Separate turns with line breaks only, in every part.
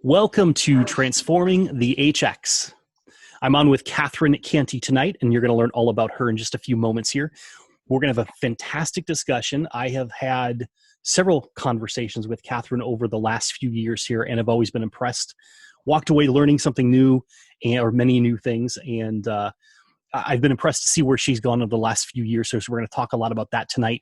Welcome to Transforming the HX. I'm on with Cantey tonight, and you're going to learn all about her in just a few moments here. We're going to have a fantastic discussion. I have had several conversations with Catherine over the last few years here, and I've always been impressed. Walked away learning something new, or many new things, and I've been impressed to see where she's gone over the last few years. So we're going to talk a lot about that tonight.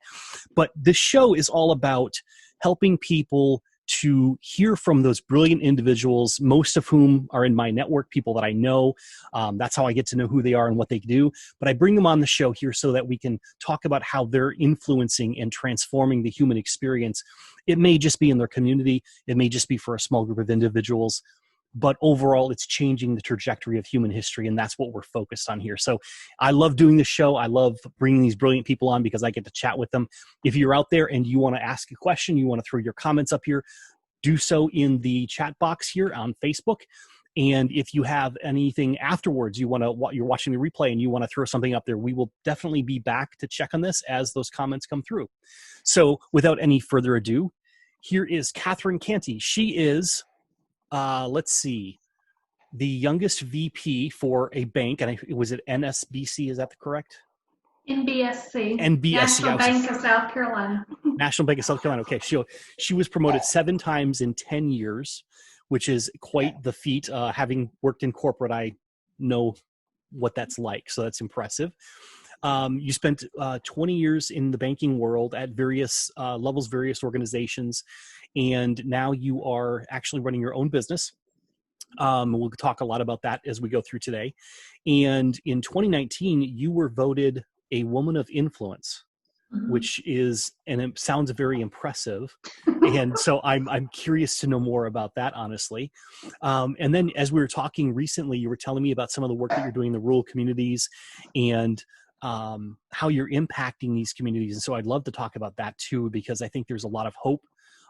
But this show is all about helping people to hear from those brilliant individuals, most of whom are in my network, people that I know. That's how I get to know who they are and what they do. But I bring them on the show here so that we can talk about how they're influencing and transforming the human experience. It may just be in their community. It may just be for a small group of individuals. But overall, it's changing the trajectory of human history, and that's what we're focused on here. So I love doing this show. I love bringing these brilliant people on because I get to chat with them. If you're out there and you want to ask a question, you want to throw your comments up here, do so in the chat box here on Facebook. And if you have anything afterwards, you're watching the replay and you want to throw something up there, we will definitely be back to check on this as those comments come through. So without any further ado, here is Catherine Cantey. She is... let's see, the youngest VP for a bank, and was it NSBC? Is that correct?
NBSC.
NBSC.
National Bank of South Carolina.
National Bank of South Carolina. Okay, she was promoted 7 times in 10 years, which is quite the feat. Having worked in corporate, I know what that's like, so that's impressive. You spent 20 years in the banking world at various levels, various organizations, and now you are actually running your own business. We'll talk a lot about that as we go through today. And in 2019, you were voted a woman of influence, which is, and it sounds very impressive. And so I'm curious to know more about that, honestly. And then as we were talking recently, you were telling me about some of the work that you're doing in the rural communities and how you're impacting these communities. And so I'd love to talk about that too, because I think there's a lot of hope,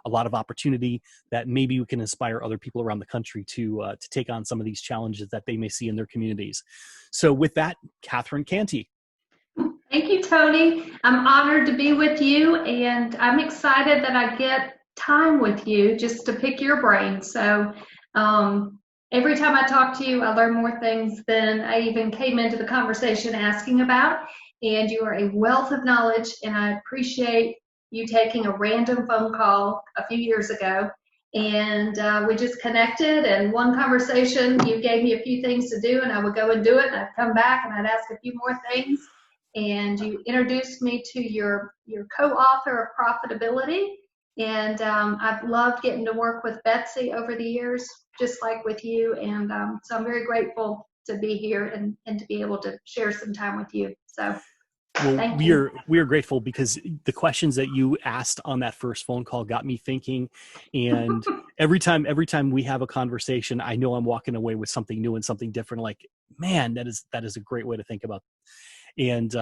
a lot of opportunity that maybe we can inspire other people around the country to take on some of these challenges that they may see in their communities. So with that, Catherine Cantey.
Thank you, Tony. I'm honored to be with you, and I'm excited that I get time with you just to pick your brain. So every time I talk to you, I learn more things than I even came into the conversation asking about. And you are a wealth of knowledge, and I appreciate you taking a random phone call a few years ago. And we just connected, and one conversation, you gave me a few things to do, and I would go and do it, and I'd come back and I'd ask a few more things. And you introduced me to your co-author of Profitability. And I've loved getting to work with Betsy over the years, just like with you. And so I'm very grateful to be here and to be able to share some time with you. So
well, we are grateful because the questions that you asked on that first phone call got me thinking. And every time we have a conversation, I know I'm walking away with something new and something different. Like, man, that is a great way to think about. And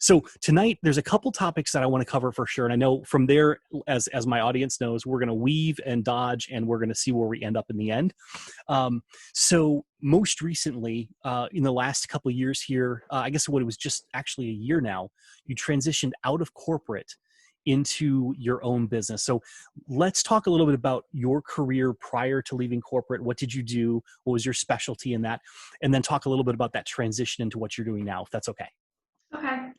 so tonight, there's a couple topics that I want to cover for sure. And I know from there, as my audience knows, we're going to weave and dodge, and we're going to see where we end up in the end. So most recently, in the last couple of years here, I guess what it was just actually a year now, you transitioned out of corporate into your own business. So let's talk a little bit about your career prior to leaving corporate. What did you do? What was your specialty in that? And then talk a little bit about that transition into what you're doing now, if that's okay.
Okay.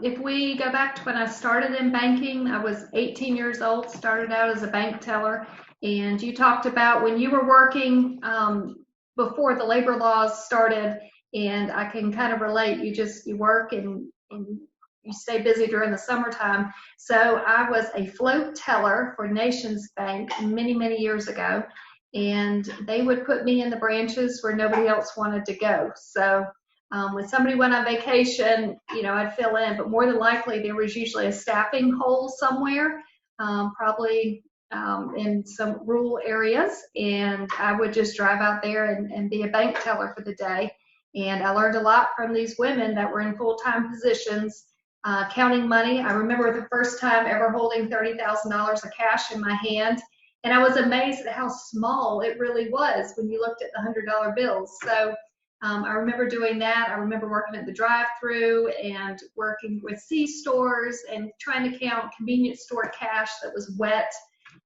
If we go back to when I started in banking, I was 18 years old, started out as a bank teller. And you talked about when you were working before the labor laws started, and I can kind of relate. You work and you stay busy during the summertime. So I was a float teller for Nations Bank many, many years ago. And they would put me in the branches where nobody else wanted to go. So when somebody went on vacation, I'd fill in, but more than likely there was usually a staffing hole somewhere, probably in some rural areas, and I would just drive out there and be a bank teller for the day. And I learned a lot from these women that were in full-time positions, counting money. I remember the first time ever holding $30,000 of cash in my hand, and I was amazed at how small it really was when you looked at the $100 bills. So I remember doing that. I remember working at the drive-through and working with C-stores and trying to count convenience store cash that was wet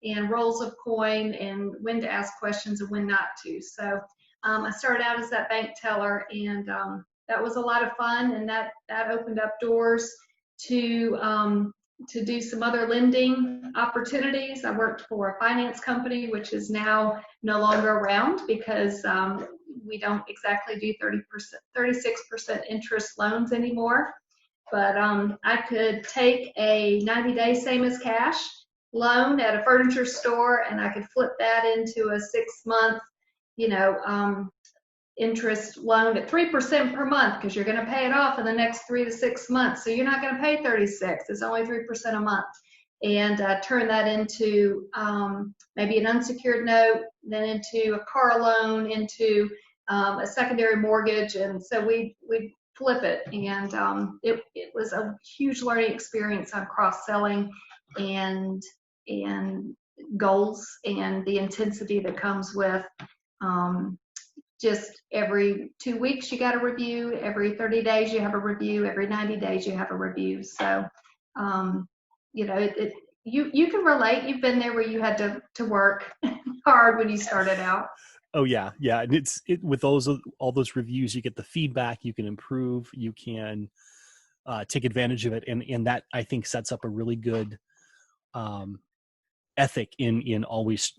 and roles of coin and when to ask questions and when not to. So I started out as that bank teller, and that was a lot of fun, and that opened up doors to do some other lending opportunities. I worked for a finance company, which is now no longer around because we don't exactly do 36% interest loans anymore. But I could take a 90-day same as cash loan at a furniture store, and I could flip that into a 6-month, interest loan at 3% per month, because you're going to pay it off in the next 3 to 6 months. So you're not going to pay 36. It's only 3% a month. And turn that into maybe an unsecured note, then into a car loan, into a secondary mortgage. And so we flip it. And it was a huge learning experience on cross-selling and goals and the intensity that comes with just every 2 weeks you got a review, every 30 days you have a review, every 90 days you have a review. So you can relate. You've been there where you had to work hard when you started out.
Oh yeah. And with all those reviews, you get the feedback, you can improve, you can take advantage of it, and that, I think, sets up a really good ethic in always,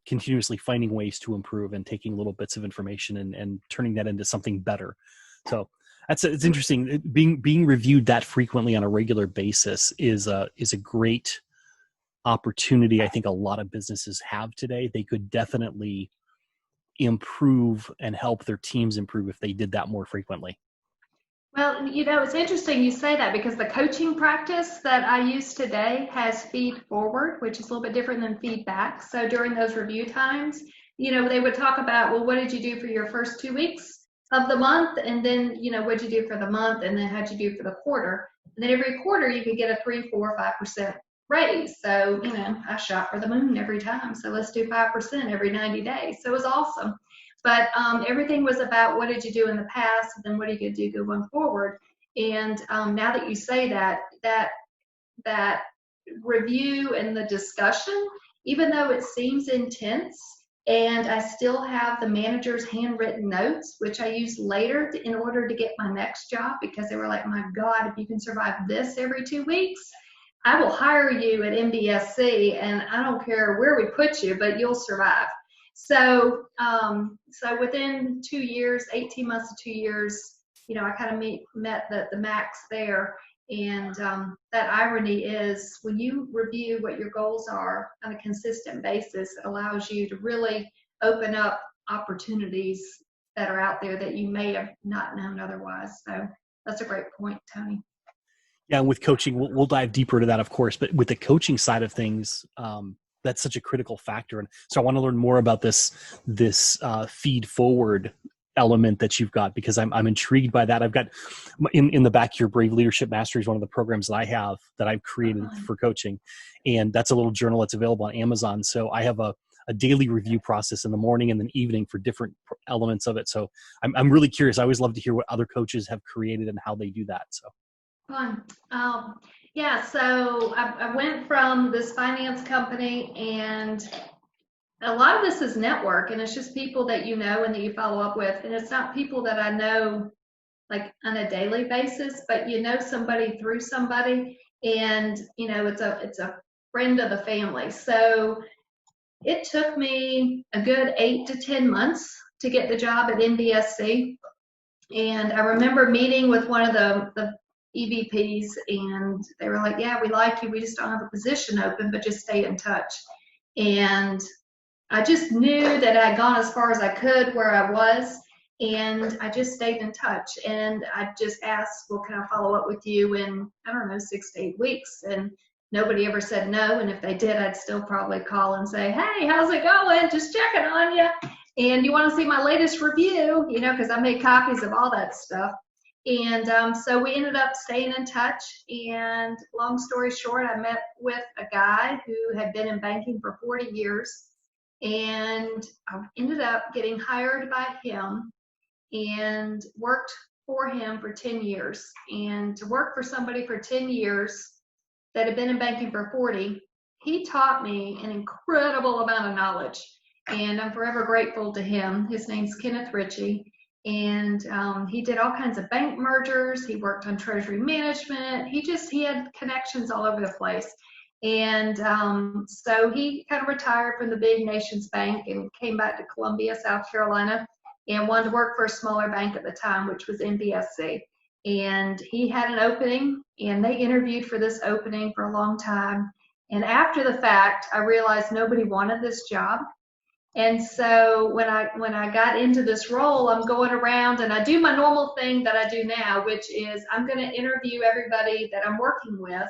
continuously finding ways to improve and taking little bits of information and turning that into something better. So it's interesting. Being reviewed that frequently on a regular basis is a great opportunity. I think a lot of businesses have today. They could definitely improve and help their teams improve if they did that more frequently.
Well, it's interesting you say that, because the coaching practice that I use today has feed forward, which is a little bit different than feedback. So during those review times, they would talk about, well, what did you do for your first 2 weeks of the month? And then, what'd you do for the month? And then how'd you do for the quarter? And then every quarter you could get a 3, 4, 5% raise. So, I shot for the moon every time. So let's do 5% every 90 days. So it was awesome. But everything was about what did you do in the past, and then what are you going to do going forward. And now that you say that review and the discussion, even though it seems intense, and I still have the manager's handwritten notes, which I use later in order to get my next job, because they were like, my God, if you can survive this every 2 weeks, I will hire you at MBSC, and I don't care where we put you, but you'll survive. So within 2 years, 18 months to 2 years, I kind of met the max there. And that irony is, when you review what your goals are on a consistent basis, it allows you to really open up opportunities that are out there that you may have not known otherwise. So that's a great point, Tony.
Yeah, and with coaching, we'll dive deeper into that, of course. But with the coaching side of things, that's such a critical factor. And so I want to learn more about this feed forward element that you've got, because I'm intrigued by that. I've got in the back here, Brave Leadership Mastery is one of the programs that I have that I've created for coaching. And that's a little journal that's available on Amazon. So I have a daily review process in the morning and then evening for different elements of it. So I'm really curious. I always love to hear what other coaches have created and how they do that. So
fun. Yeah, so I went from this finance company, and a lot of this is network, and it's just people that you know and that you follow up with. And it's not people that I know like on a daily basis, but somebody through somebody, and it's a friend of the family. So it took me a good 8 to 10 months to get the job at NBSC. And I remember meeting with one of the EVPs, and they were like, yeah, we like you, we just don't have a position open, but just stay in touch. And I just knew that I had gone as far as I could where I was, and I just stayed in touch. And I just asked, well, can I follow up with you in, I don't know, 6 to 8 weeks? And nobody ever said no. And if they did, I'd still probably call and say, hey, how's it going? Just checking on you. And you want to see my latest review, because I made copies of all that stuff. And so we ended up staying in touch. And long story short, I met with a guy who had been in banking for 40 years. And I ended up getting hired by him and worked for him for 10 years. And to work for somebody for 10 years that had been in banking for 40, he taught me an incredible amount of knowledge, and I'm forever grateful to him. His name's Kenneth Ritchie, and he did all kinds of bank mergers. He worked on treasury management. He had connections all over the place. And so he kind of retired from the big Nations Bank and came back to Columbia, South Carolina, and wanted to work for a smaller bank at the time, which was NBSC. And he had an opening, and they interviewed for this opening for a long time. And after the fact, I realized nobody wanted this job. And so when I got into this role, I'm going around and I do my normal thing that I do now, which is I'm going to interview everybody that I'm working with.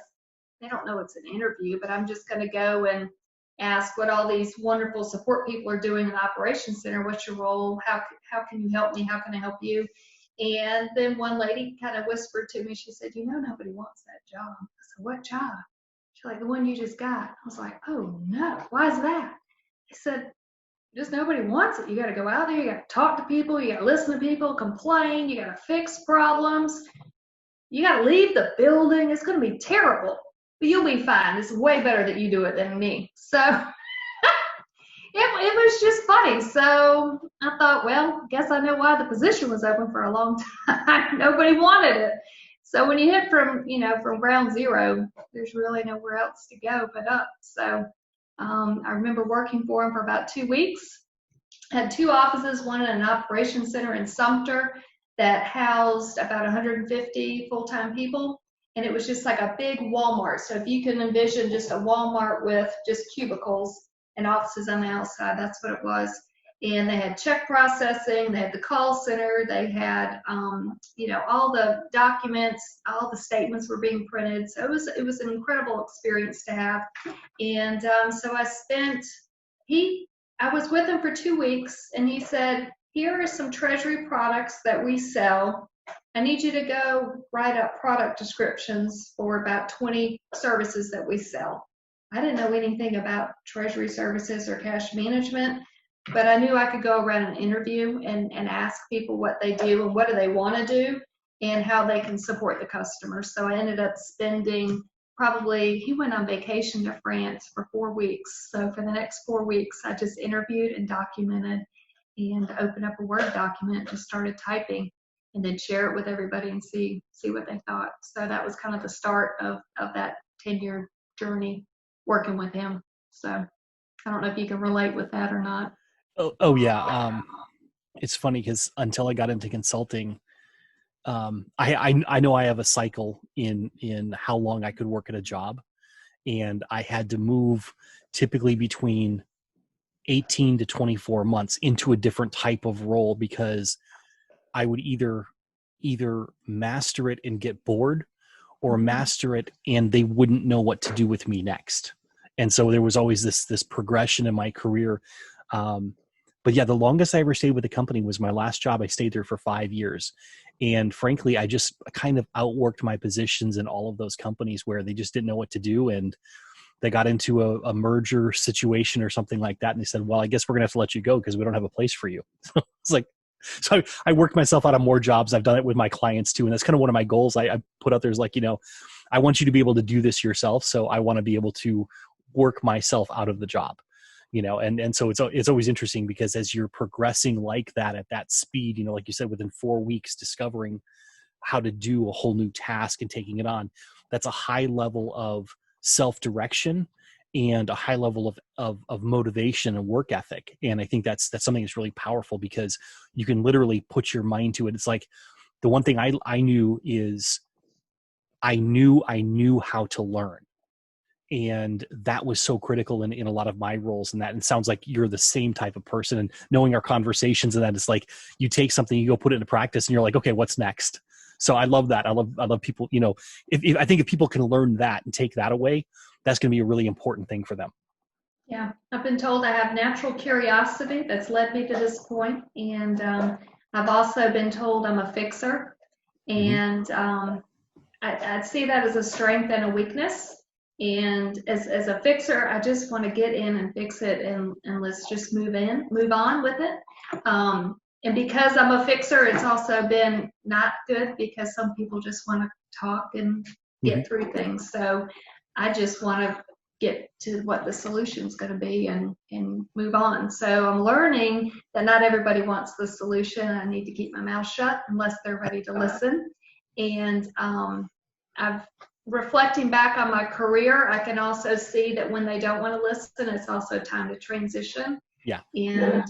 They don't know it's an interview, but I'm just going to go and ask what all these wonderful support people are doing in the operations center. What's your role? How can you help me? How can I help you? And then one lady kind of whispered to me, she said, nobody wants that job. I said, what job? She's like, the one you just got. I was like, oh no, why is that? I said, just nobody wants it. You got to go out there, you got to talk to people, you got to listen to people, complain, you got to fix problems, you got to leave the building. It's going to be terrible, but you'll be fine. It's way better that you do it than me. So it was just funny. So I thought, well, guess I know why the position was open for a long time. Nobody wanted it. So when you hit from ground zero, there's really nowhere else to go but up. So I remember working for him for about 2 weeks. Had 2 offices, one in an operations center in Sumter that housed about 150 full-time people. And it was just like a big Walmart. So if you can envision just a Walmart with just cubicles and offices on the outside, that's what it was. And they had check processing, they had the call center, they had, all the documents, all the statements were being printed. So it was an incredible experience to have. And so I was with him for 2 weeks, and he said, here are some treasury products that we sell. I need you to go write up product descriptions for about 20 services that we sell. I didn't know anything about treasury services or cash management, but I knew I could go around and interview and ask people what they do and what do they want to do and how they can support the customers. So I ended up spending he went on vacation to France for 4 weeks. So for the next 4 weeks, I just interviewed and documented and opened up a Word document, just started typing, and then share it with everybody and see what they thought. So that was kind of the start of that 10-year journey working with him. So I don't know if you can relate with that or not.
Oh yeah. It's funny because until I got into consulting, I know I have a cycle in how long I could work at a job, and I had to move typically between 18 to 24 months into a different type of role because I would either master it and get bored, or master it and they wouldn't know what to do with me next. And so there was always this progression in my career. But yeah, the longest I ever stayed with the company was my last job. I stayed there for 5 years. And frankly, I just kind of outworked my positions in all of those companies where they just didn't know what to do. And they got into a merger situation or something like that. And they said, well, I guess we're going to have to let you go because we don't have a place for you. It's like, so I worked myself out of more jobs. I've done it with my clients too. And that's kind of one of my goals I put out there is like, I want you to be able to do this yourself. So I want to be able to work myself out of the job. And so it's always interesting because as you're progressing like that at that speed, like you said, within 4 weeks, discovering how to do a whole new task and taking it on, that's a high level of self-direction and a high level of motivation and work ethic. And I think that's something that's really powerful because you can literally put your mind to it. It's like the one thing I knew is I knew how to learn. And that was so critical in a lot of my roles and that. And it sounds like you're the same type of person, and knowing our conversations and that it's like you take something, you go put it into practice and you're like, okay, what's next? So I love that. I love people, I think if people can learn that and take that away, that's going to be a really important thing for them.
Yeah. I've been told I have natural curiosity that's led me to this point. And I've also been told I'm a fixer. And I see that as a strength and a weakness. And as a fixer, I just want to get in and fix it and let's just move on with it. And because I'm a fixer, it's also been not good because some people just want to talk and get through things. So I just want to get to what the solution's going to be and move on. So I'm learning that not everybody wants the solution. I need to keep my mouth shut unless they're ready to listen. And I've reflecting back on my career, I can also see that when they don't want to listen, it's also time to transition.
Yeah.
And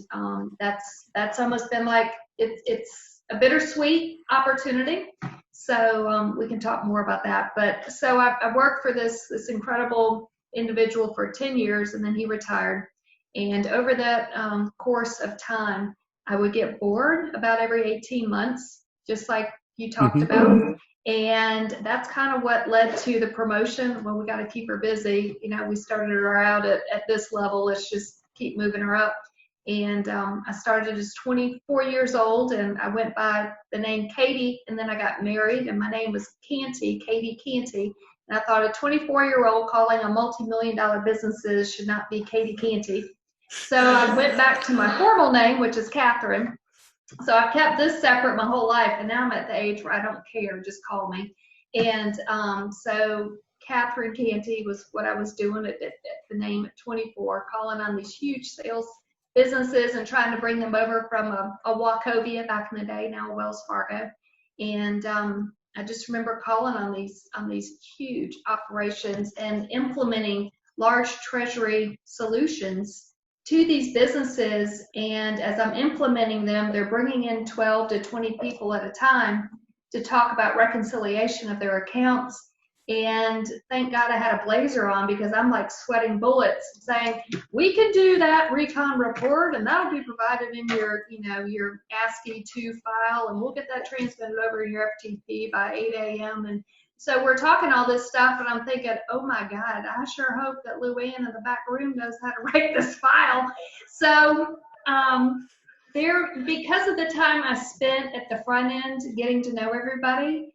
that's almost been like it's a bittersweet opportunity. So we can talk more about that. But so I worked for this incredible individual for 10 years, and then he retired. And over that course of time, I would get bored about every 18 months, just like you talked about. And that's kind of what led to the promotion. Well, we got to keep her busy. You know, we started her out at this level. Let's just keep moving her up. And I started as 24 years old, and I went by the name Katie, and then I got married, and my name was Cantey, Katie Cantey. And I thought a 24-year-old calling on multi-million-dollar businesses should not be Katie Cantey. So I went back to my formal name, which is Catherine. So I've kept this separate my whole life, and now I'm at the age where I don't care, just call me. And so Catherine Cantey was what I was doing at the name at 24, calling on these huge sales businesses and trying to bring them over from a Wachovia back in the day, now Wells Fargo. And I just remember calling on these huge operations and implementing large treasury solutions to these businesses. And as I'm implementing them, they're bringing in 12 to 20 people at a time to talk about reconciliation of their accounts. And thank God I had a blazer on, because I'm like sweating bullets saying, we can do that recon report, and that'll be provided in your, your ASCII 2 file, and we'll get that transmitted over in your FTP by 8 a.m. And so we're talking all this stuff, and I'm thinking, oh my God, I sure hope that Luann in the back room knows how to write this file. So because of the time I spent at the front end getting to know everybody,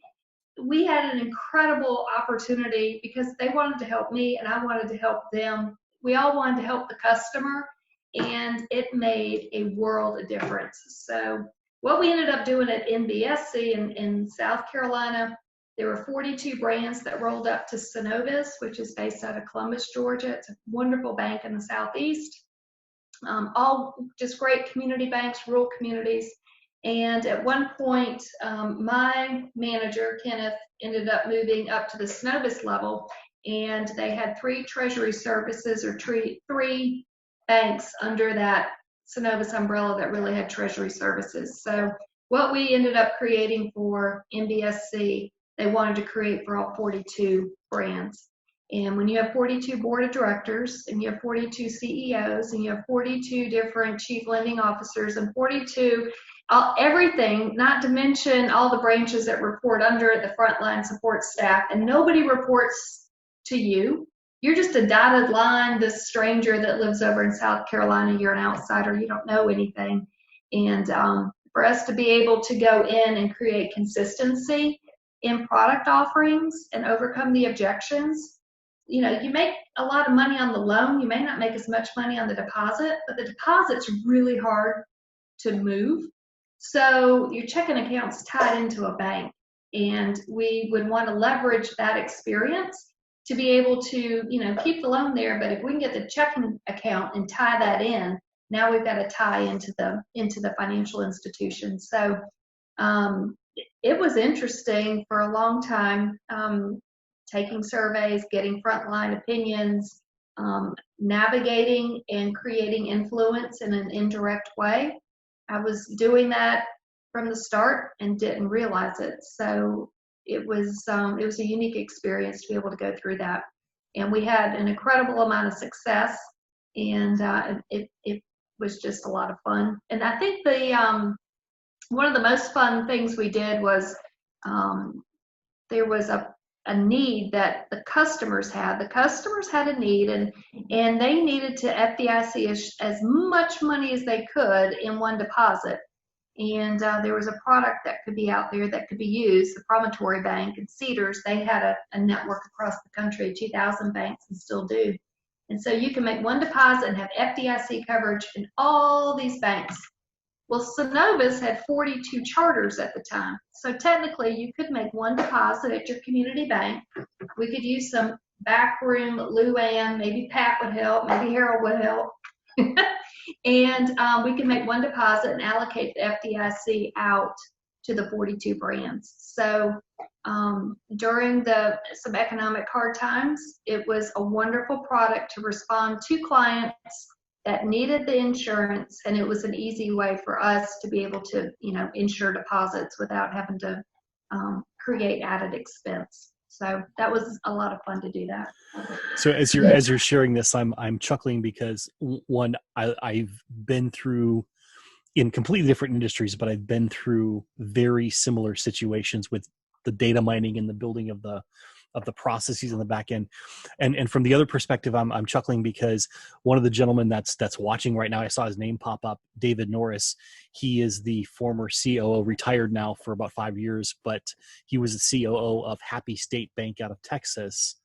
we had an incredible opportunity because they wanted to help me and I wanted to help them. We all wanted to help the customer, and it made a world of difference. So what we ended up doing at NBSC in South Carolina, there were 42 brands that rolled up to Synovus, which is based out of Columbus, Georgia. It's a wonderful bank in the Southeast. All just great community banks, rural communities. And at one point, my manager, Kenneth, ended up moving up to the Synovus level, and they had 3 treasury services or 3 banks under that Synovus umbrella that really had treasury services. So what we ended up creating for NBSC, they wanted to create for all 42 brands. And when you have 42 board of directors, and you have 42 CEOs, and you have 42 different chief lending officers, and 42 everything, not to mention all the branches that report under it, the frontline support staff, and nobody reports to you. You're just a dotted line, this stranger that lives over in South Carolina. You're an outsider. You don't know anything. And for us to be able to go in and create consistency in product offerings and overcome the objections, you make a lot of money on the loan. You may not make as much money on the deposit, but the deposit's really hard to move. So your checking account's tied into a bank, and we would want to leverage that experience to be able to, keep the loan there. But if we can get the checking account and tie that in, now we've got to tie into the financial institution. So it was interesting for a long time, taking surveys, getting frontline opinions, navigating and creating influence in an indirect way. I was doing that from the start and didn't realize it. So it was a unique experience to be able to go through that. And we had an incredible amount of success, and it was just a lot of fun. And I think one of the most fun things we did was there was a need that the customers had. The customers had a need, and they needed to FDIC as much money as they could in one deposit. And there was a product that could be out there that could be used. The Promontory Bank and Cedars, they had a network across the country, 2,000 banks, and still do. And so you can make one deposit and have FDIC coverage in all these banks. Well, Synovus had 42 charters at the time. So technically, you could make one deposit at your community bank. We could use some backroom, Luann, maybe Pat would help, maybe Harold would help. And we can make one deposit and allocate the FDIC out to the 42 brands. So during some economic hard times, it was a wonderful product to respond to clients that needed the insurance, and it was an easy way for us to be able to, insure deposits without having to create added expense. So that was a lot of fun to do that.
So as you're sharing this, I'm chuckling because one, I've been through in completely different industries, but I've been through very similar situations with the data mining and the building of the processes in the back end. And from the other perspective, I'm chuckling because one of the gentlemen that's watching right now, I saw his name pop up, David Norris. He is the former COO, retired now for about 5 years, but he was the COO of Happy State Bank out of Texas,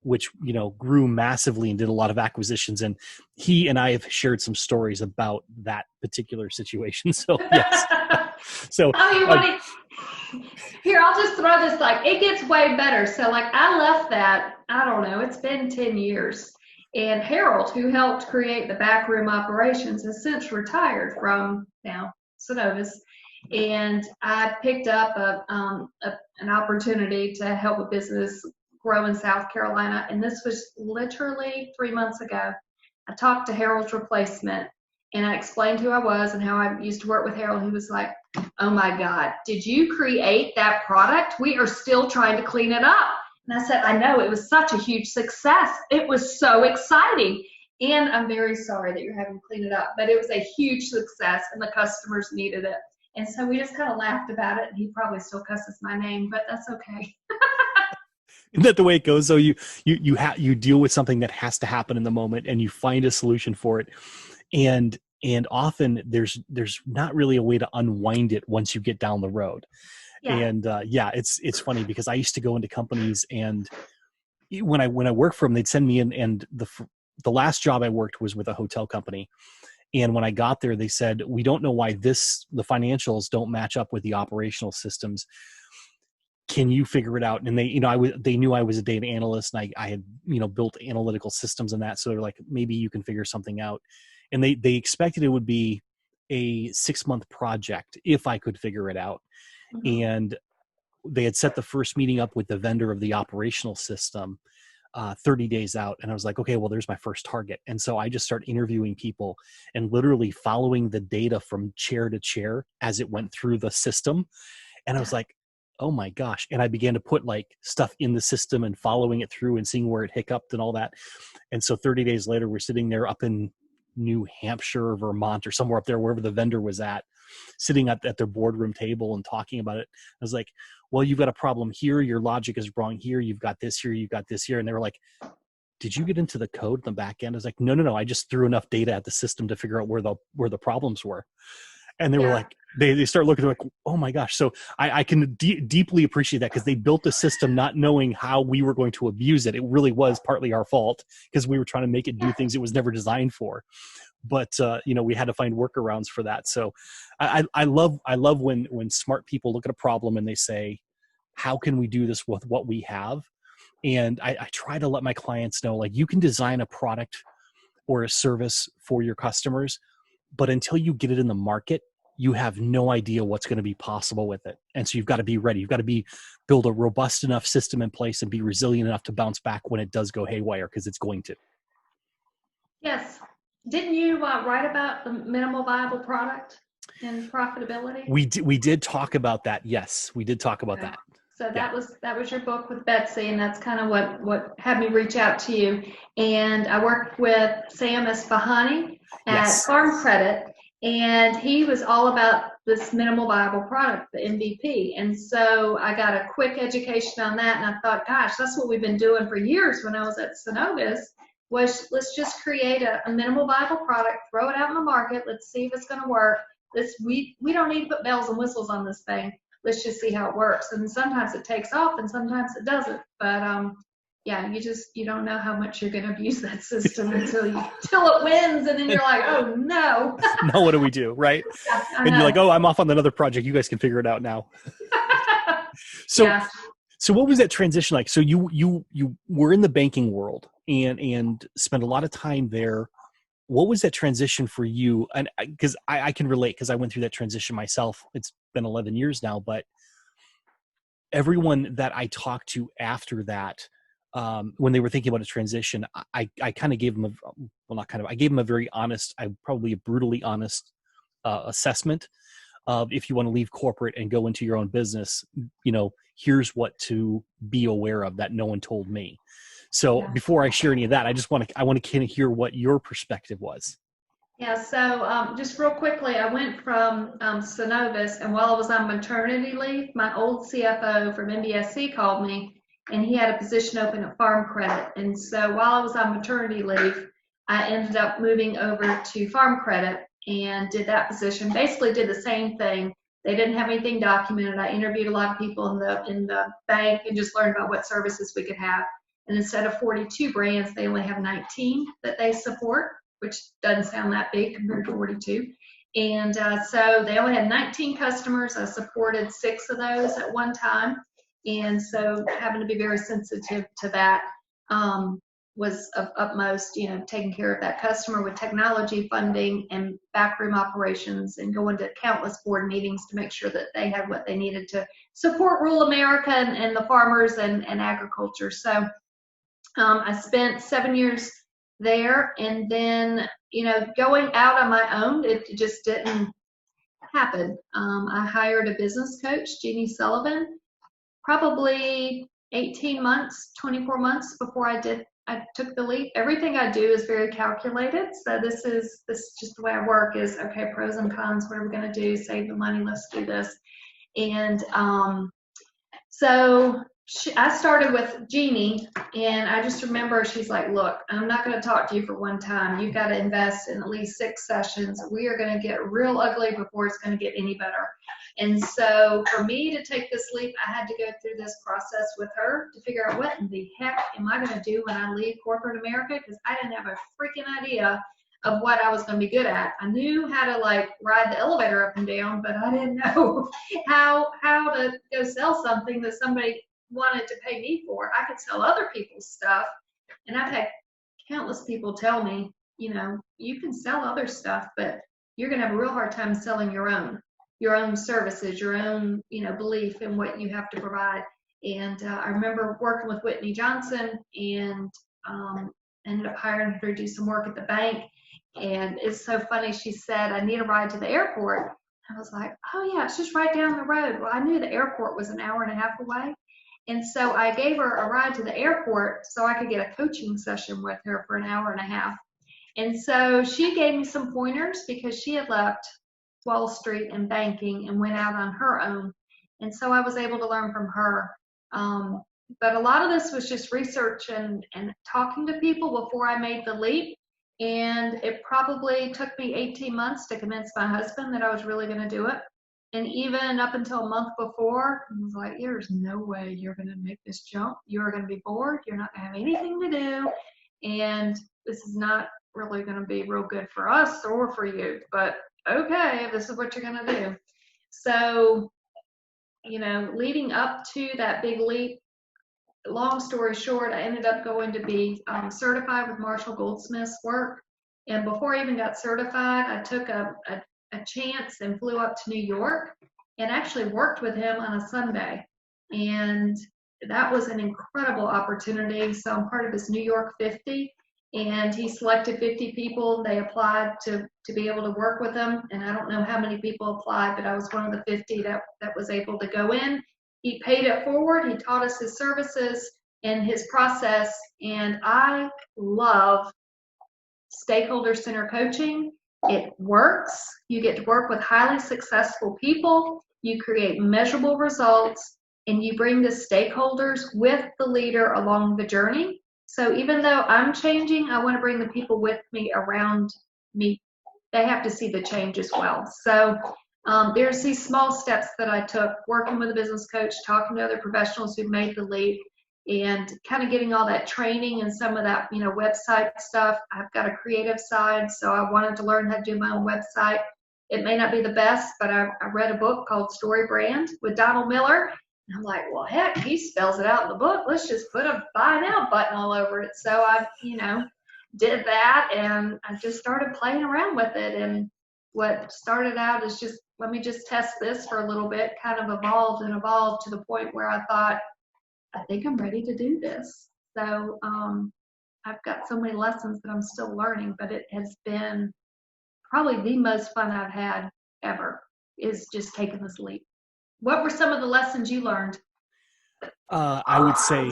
which, grew massively and did a lot of acquisitions. And he and I have shared some stories about that particular situation. So yes. So
here, I'll just throw this, it gets way better. So I left that, I don't know, it's been 10 years. And Harold, who helped create the backroom operations, has since retired from now Synovus. And I picked up an opportunity to help a business grow in South Carolina. And this was literally 3 months ago. I talked to Harold's replacement and I explained who I was and how I used to work with Harold. He was like, "Oh my God, did you create that product? We are still trying to clean it up." And I said, "I know, it was such a huge success. It was so exciting. And I'm very sorry that you're having to clean it up, but it was a huge success and the customers needed it." And so we just kind of laughed about it, and he probably still cusses my name, but that's okay.
Isn't that the way it goes? So you deal with something that has to happen in the moment, and you find a solution for it, and often there's not really a way to unwind it once you get down the road.
Yeah.
And it's funny because I used to go into companies, and when I worked for them, they'd send me in, and the last job I worked was with a hotel company. And when I got there, they said, "We don't know why the financials don't match up with the operational systems. Can you figure it out?" And they, they knew I was a data analyst, and I had, built analytical systems and that. So they're like, "Maybe you can figure something out." And they expected it would be a 6-month project if I could figure it out. Mm-hmm. And they had set the first meeting up with the vendor of the operational system 30 days out. And I was like, okay, well, there's my first target. And so I just start interviewing people and literally following the data from chair to chair as it went through the system. And I was like, oh my gosh. And I began to put stuff in the system and following it through and seeing where it hiccuped and all that. And so 30 days later, we're sitting there up in New Hampshire or Vermont or somewhere up there, wherever the vendor was at, sitting at their boardroom table and talking about it. I was like, well, you've got a problem here. Your logic is wrong here. You've got this here. You've got this here. And they were like, did you get into the code in the back end? I was like, no. I just threw enough data at the system to figure out where the problems were. And they were like, they start looking like, oh my gosh. So I can deeply appreciate that, because they built the system not knowing how we were going to abuse it. It really was partly our fault because we were trying to make it do things it was never designed for. But we had to find workarounds for that. So I love when smart people look at a problem and they say, how can we do this with what we have? And I try to let my clients know, you can design a product or a service for your customers, but until you get it in the market, you have no idea what's going to be possible with it. And so you've got to be ready. You've got to build a robust enough system in place and be resilient enough to bounce back when it does go haywire, because it's going to.
Yes. Didn't you write about the minimal viable product and profitability?
We did talk about that. Yes, we did talk about that.
So that was your book with Betsy, and that's kind of what had me reach out to you. And I worked with Sam Esfahani at Farm Credit, and he was all about this minimal viable product, the MVP. And so I got a quick education on that, and I thought, gosh, that's what we've been doing for years when I was at Synovus. Was let's just create a minimal viable product, throw it out in the market, let's see if it's going to work. We don't need to put bells and whistles on this thing. Let's just see how it works. And sometimes it takes off and sometimes it doesn't. But you don't know how much you're going to abuse that system until it wins, and then you're like, oh no.
Now what do we do, right? And you're like, oh, I'm off on another project. You guys can figure it out now. So So what was that transition like? So you were in the banking world and spent a lot of time there. What was that transition for you? And because I can relate, because I went through that transition myself. It's been 11 years now, but everyone that I talked to after that, when they were thinking about a transition, I kind of gave them I gave them a very honest, probably a brutally honest assessment of, if you want to leave corporate and go into your own business, here's what to be aware of that no one told me. So
Yeah.
before I share any of that, I want to kind of hear what your perspective was.
Yeah, so just real quickly, I went from Synovus, and while I was on maternity leave, my old CFO from MBSC called me, and he had a position open at Farm Credit. And so while I was on maternity leave, I ended up moving over to Farm Credit and did that position. Basically, did the same thing. They didn't have anything documented. I interviewed a lot of people in the bank and just learned about what services we could have. And instead of 42 brands, they only have 19 that they support, which doesn't sound that big compared to 42. And so they only had 19 customers. I supported 6 of those at one time. And so having to be very sensitive to that was of utmost, taking care of that customer with technology funding and backroom operations, and going to countless board meetings to make sure that they had what they needed to support rural America and the farmers and agriculture. So I spent 7 years there, and then going out on my own, it just didn't happen. I hired a business coach, Jeannie Sullivan, probably 18 months, 24 months before I took the leap. Everything I do is very calculated. So this is just the way I work, is okay, pros and cons, what are we going to do? Save the money, let's do this. And so I started with Jeannie, and I just remember she's like, look, I'm not going to talk to you for one time. You've got to invest in at least 6 sessions. We are going to get real ugly before it's going to get any better. And so for me to take this leap, I had to go through this process with her to figure out, what in the heck am I going to do when I leave corporate America? Because I didn't have a freaking idea of what I was going to be good at. I knew how to ride the elevator up and down, but I didn't know how to go sell something that somebody wanted to pay me for. I could sell other people's stuff, and I've had countless people tell me, you can sell other stuff, but you're going to have a real hard time selling your own services, your own, belief in what you have to provide. And I remember working with Whitney Johnson, and ended up hiring her to do some work at the bank. And it's so funny, she said, I need a ride to the airport. I was like, oh yeah, it's just right down the road. Well, I knew the airport was an hour and a half away. And so I gave her a ride to the airport so I could get a coaching session with her for an hour and a half. And so she gave me some pointers, because she had left Wall Street and banking and went out on her own. And so I was able to learn from her. But a lot of this was just research and talking to people before I made the leap. And it probably took me 18 months to convince my husband that I was really going to do it. And even up until a month before, I was like, there's no way you're going to make this jump. You're going to be bored. You're not going to have anything to do. And this is not really going to be real good for us or for you. But okay, this is what you're going to do. So, leading up to that big leap, long story short, I ended up going to be certified with Marshall Goldsmith's work. And before I even got certified, I took a chance and flew up to New York and actually worked with him on a Sunday. And that was an incredible opportunity. So I'm part of his New York 50, and he selected 50 people. They applied to be able to work with him. And I don't know how many people applied, but I was one of the 50 that was able to go in. He paid it forward. He taught us his services and his process. And I love stakeholder center coaching. It works. You get to work with highly successful people. You create measurable results, and you bring the stakeholders with the leader along the journey. So even though I'm changing, I want to bring the people with me around me. They have to see the change as well. So there's these small steps that I took, working with a business coach, talking to other professionals who made the leap, and kind of getting all that training and some of that, website stuff. I've got a creative side, so I wanted to learn how to do my own website. It may not be the best, but I read a book called Story Brand with Donald Miller. I'm like, well, heck, he spells it out in the book. Let's just put a buy now button all over it. So I, did that, and I just started playing around with it. And what started out as just, let me just test this for a little bit, kind of evolved and evolved to the point where I thought, I think I'm ready to do this. So I've got so many lessons that I'm still learning, but it has been probably the most fun I've had ever, is just taking this leap. What were some of the lessons you learned?
I would say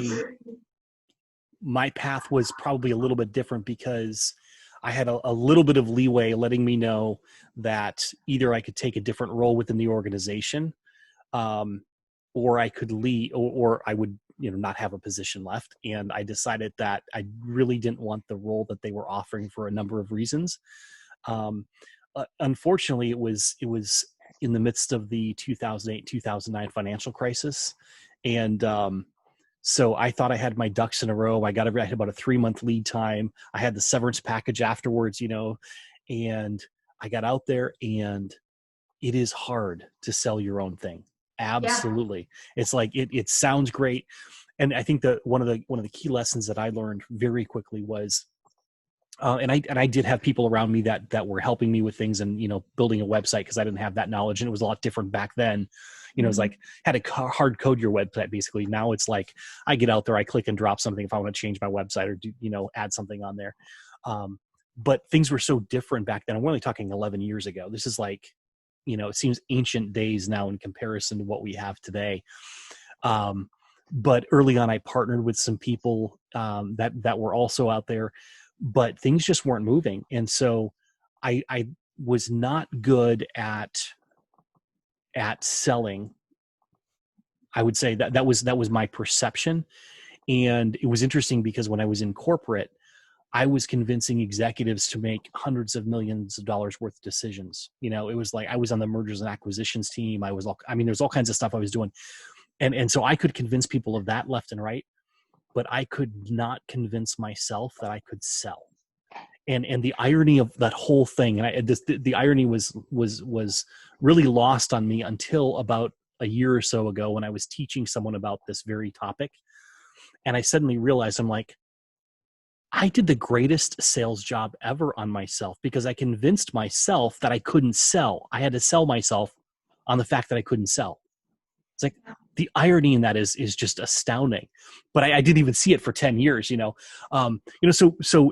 my path was probably a little bit different because I had a little bit of leeway letting me know that either I could take a different role within the organization, or I could leave, or I would, not have a position left. And I decided that I really didn't want the role that they were offering for a number of reasons. Unfortunately, it was in the midst of the 2008-2009 financial crisis. And so I thought I had my ducks in a row. I had about a 3-month lead time. I had the severance package afterwards, and I got out there, and it is hard to sell your own thing. Absolutely. Yeah. It's like, it sounds great. And I think that one of the key lessons that I learned very quickly was, and I did have people around me that were helping me with things and, building a website, because I didn't have that knowledge, and it was a lot different back then. It was like, had to hard code your website basically. Now it's like, I get out there, I click and drop something if I want to change my website or do, add something on there. But things were so different back then. I'm only talking 11 years ago. This is like, it seems ancient days now in comparison to what we have today. But early on, I partnered with some people that were also out there, but things just weren't moving. And so I was not good at selling. I would say that was my perception. And it was interesting because when I was in corporate, I was convincing executives to make hundreds of millions of dollars worth of decisions. It was like, I was on the mergers and acquisitions team. There's all kinds of stuff I was doing. And so I could convince people of that left and right, but I could not convince myself that I could sell. And the irony of that whole thing, and the irony was really lost on me until about a year or so ago, when I was teaching someone about this very topic. And I suddenly realized, I'm like, I did the greatest sales job ever on myself, because I convinced myself that I couldn't sell. I had to sell myself on the fact that I couldn't sell. It's like, the irony in that is just astounding. But I didn't even see it for 10 years, so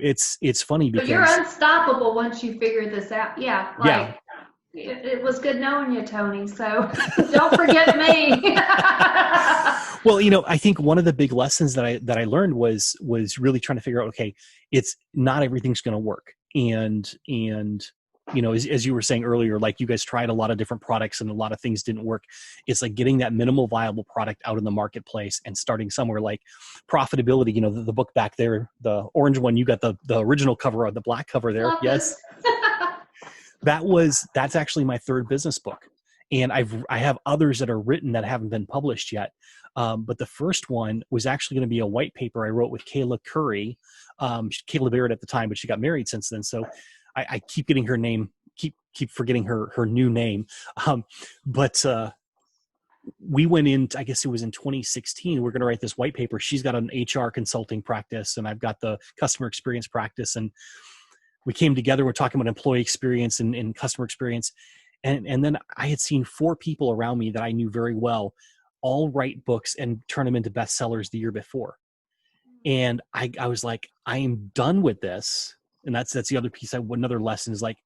it's funny because.
But you're unstoppable once you figure this out. Yeah.
Yeah.
It was good knowing you, Tony. So don't forget me.
Well, I think one of the big lessons that I learned was really trying to figure out, okay, it's not everything's going to work. And as you were saying earlier, like, you guys tried a lot of different products and a lot of things didn't work. It's like getting that minimal viable product out in the marketplace and starting somewhere. Like profitability, the book back there, the orange one, you got the original cover or the black cover there.
Love
yes. That's actually my third business book. And I have others that are written that haven't been published yet. But the first one was actually going to be a white paper I wrote with Kayla Curry, Kayla Barrett at the time, but she got married since then. So I keep getting her name, keep forgetting her new name. But we went in, I guess it was in 2016, we're going to write this white paper. She's got an HR consulting practice and I've got the customer experience practice. And we came together, we're talking about employee experience and customer experience. And then I had seen 4 people around me that I knew very well all write books and turn them into bestsellers the year before. And I was like, I am done with this. And that's the other piece. Another lesson is like,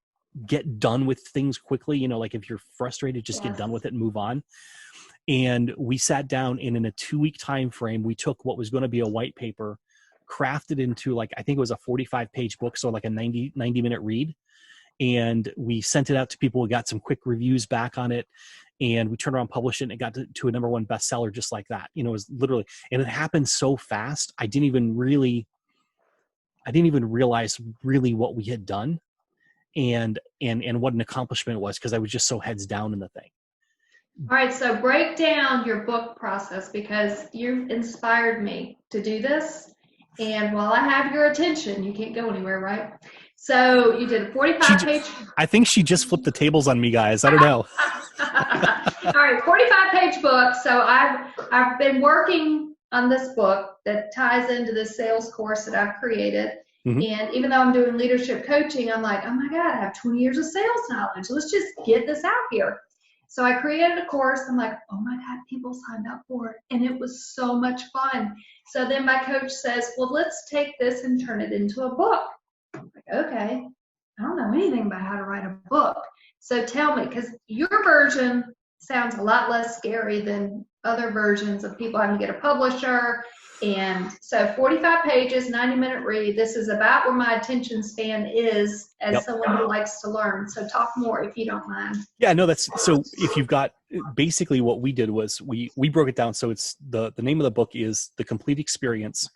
get done with things quickly. Like if you're frustrated, just get done with it and move on. And we sat down and in a 2-week time frame, we took what was going to be a white paper, crafted into like, I think it was a 45-page book. So like a 90-minute read. And we sent it out to people. We got some quick reviews back on it. And we turned around, published it, and it got to a #1 bestseller just like that. It was literally, and it happened so fast. I didn't even realize really what we had done and what an accomplishment it was, because I was just so heads down in the thing.
All right, so break down your book process, because you've inspired me to do this. And while I have your attention, you can't go anywhere, right? So you did a 45-page.
I think she just flipped the tables on me, guys. I don't know.
All right, 45-page book. So I've been working on this book that ties into this sales course that I've created.
Mhm.
And even though I'm doing leadership coaching, I'm like, oh my God, I have 20 years of sales knowledge. Let's just get this out here. So I created a course. I'm like, oh my God, people signed up for it. And it was so much fun. So then my coach says, well, let's take this and turn it into a book. I'm like, okay, I don't know anything about how to write a book. So tell me, because your version sounds a lot less scary than other versions of people having to get a publisher. And so 45 pages, 90-minute read. This is about where my attention span is as
Yep.
someone who likes to learn. So talk more if you don't mind.
Yeah, no, that's so if you've got basically what we did was we broke it down. So it's the name of the book is The Complete Experience.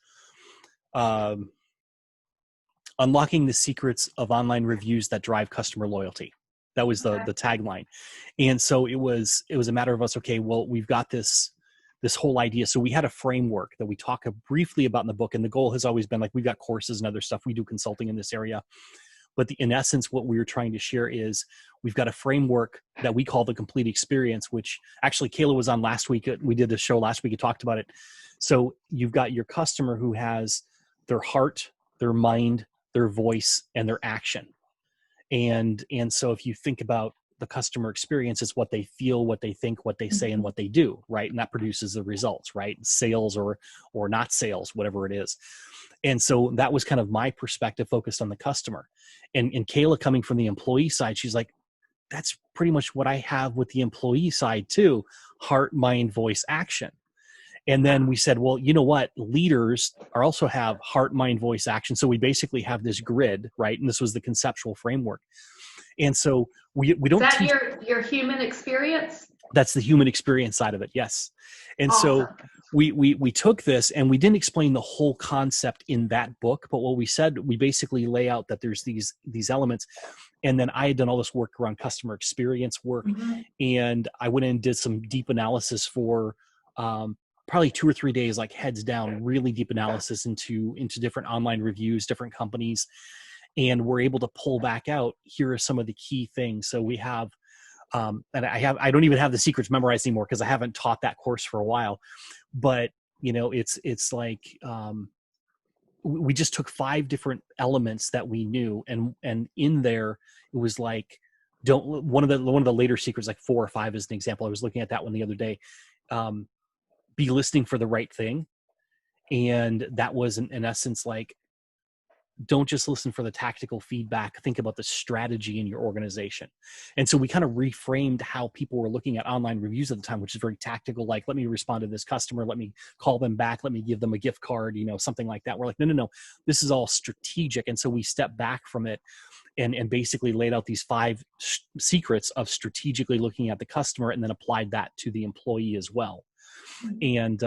Unlocking the secrets of online reviews that drive customer loyalty. That was the tagline. And so it was a matter of us, okay, well, we've got this whole idea. So we had a framework that we talk briefly about in the book. And the goal has always been like, we've got courses and other stuff. We do consulting in this area. But in essence, what we were trying to share is we've got a framework that we call the complete experience, which actually Kayla was on last week. We did a show last week. We talked about it. So you've got your customer who has their heart, their mind, their voice, and their action. And so if you think about the customer experience, it's what they feel, what they think, what they say, and what they do, right? And that produces the results, right? Sales or not sales, whatever it is. And so that was kind of my perspective focused on the customer. And Kayla, coming from the employee side, she's like, that's pretty much what I have with the employee side too. Heart, mind, voice, action. And then we said, well, you know what? Leaders are also have heart, mind, voice, action. So we basically have this grid, right? And this was the conceptual framework. And so we don't
Is that
teach.
your human experience?
That's the human experience side of it. Yes. And
Awesome.
so we took this and we didn't explain the whole concept in that book, but what we said, we basically lay out that there's these elements. And then I had done all this work around customer experience work.
Mm-hmm.
And I went in and did some deep analysis for, probably 2 or 3 days, like heads down, really deep analysis into different online reviews, different companies. And we're able to pull back out, here are some of the key things. So we have, and I don't even have the secrets memorized anymore because I haven't taught that course for a while, but you know, it's like, we just took 5 different elements that we knew. And in there, it was like, one of the later secrets, like 4 or 5 is an example. I was looking at that one the other day. Be listening for the right thing. And that was in essence, like, don't just listen for the tactical feedback, think about the strategy in your organization. And so we kind of reframed how people were looking at online reviews at the time, which is very tactical. Like, let me respond to this customer, let me call them back, let me give them a gift card, you know, something like that. We're like, no, this is all strategic. And so we stepped back from it and basically laid out these 5 secrets of strategically looking at the customer, and then applied that to the employee as well. And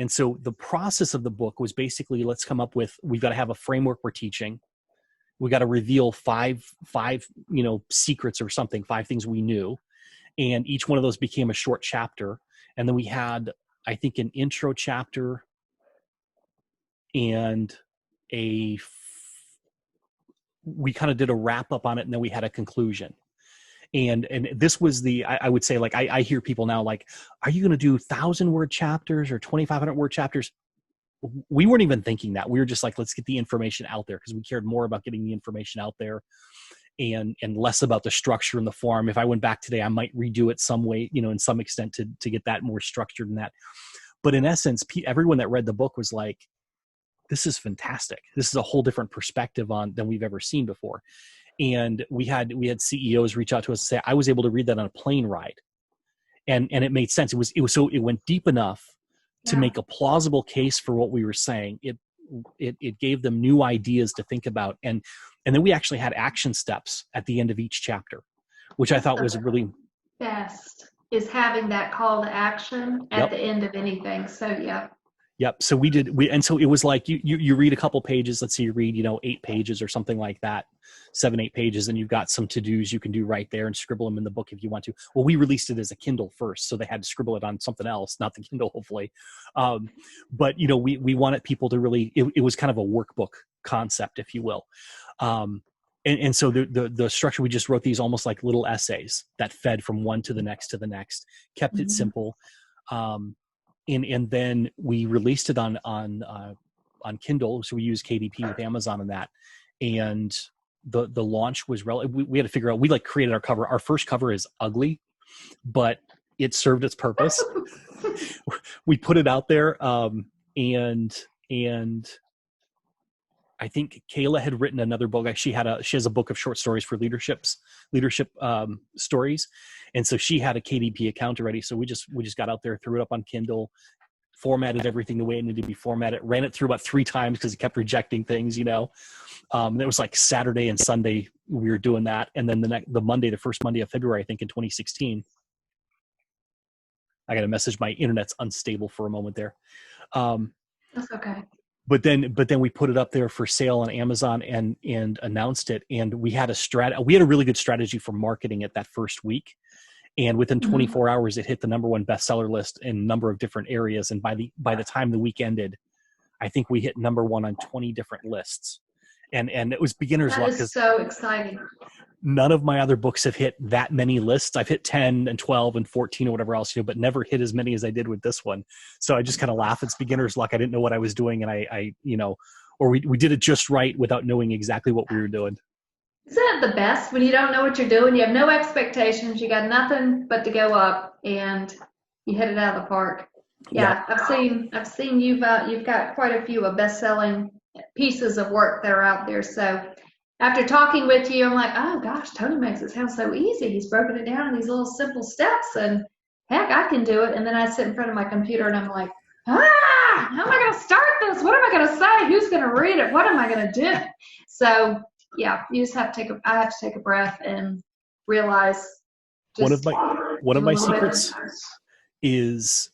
so the process of the book was basically, let's come up with, we've got to have a framework we're teaching. We got to reveal five, you know, secrets or something, 5 things we knew. And each one of those became a short chapter. And then we had, I think, an intro chapter and we kind of did a wrap up on it. And then we had a conclusion. And this was I would say, like, I hear people now like, are you going to do 1,000-word chapters or 2,500-word chapters? We weren't even thinking that. We were just like, let's get the information out there, because we cared more about getting the information out there and less about the structure in the form. If I went back today, I might redo it some way, you know, in some extent to get that more structured than that. But in essence, everyone that read the book was like, this is fantastic. This is a whole different perspective than we've ever seen before. And we had CEOs reach out to us and say, I was able to read that on a plane ride. And it made sense. It went deep enough to make a plausible case for what we were saying. It gave them new ideas to think about. And then we actually had action steps at the end of each chapter, which I thought was really
best, is having that call to action at the end of anything. So yeah.
Yep. So and so it was like you read a couple pages. Let's say you read, 8 pages or something like that, 7, 8 pages, and you've got some to-dos you can do right there and scribble them in the book if you want to. Well, we released it as a Kindle first, so they had to scribble it on something else, not the Kindle, hopefully. But we wanted people to really, it was kind of a workbook concept, if you will. and so the structure, we just wrote these almost like little essays that fed from one to the next to the next, kept it simple. And then we released it on Kindle. So we use KDP with Amazon on that. And the launch was we had to figure out, we like created our cover. Our first cover is ugly, but it served its purpose. We put it out there. And I think Kayla had written another book. She has a book of short stories for leadership stories. And so she had a KDP account already. So we just got out there, threw it up on Kindle, formatted everything the way it needed to be formatted, ran it through about 3 times because it kept rejecting things, and it was like Saturday and Sunday we were doing that. And then the first Monday of February, I think in 2016, I got a message, my internet's unstable for a moment there.
That's okay.
But then we put it up there for sale on Amazon and announced it. And we had a really good strategy for marketing it that first week. And within 24 hours, it hit the #1 bestseller list in a number of different areas. And by the time the week ended, I think we hit #1 on 20 different lists. And it was beginner's luck.
That is so exciting.
None of my other books have hit that many lists. I've hit 10 and 12 and 14 or whatever else, but never hit as many as I did with this one. So I just kind of laugh. It's beginner's luck. I didn't know what I was doing. And I or we did it just right without knowing exactly what we were doing.
Isn't it the best when you don't know what you're doing? You have no expectations. You got nothing but to go up, and you hit it out of the park. Yeah, yep. I've seen you've got quite a few best-selling pieces of work that are out there. So after talking with you, I'm like, oh gosh, Tony makes it sound so easy. He's broken it down in these little simple steps, and heck, I can do it. And then I sit in front of my computer and I'm like, how am I going to start this? What am I going to say? Who's going to read it? What am I going to do? So yeah, you just have to I have to take a breath and realize.
One of my secrets is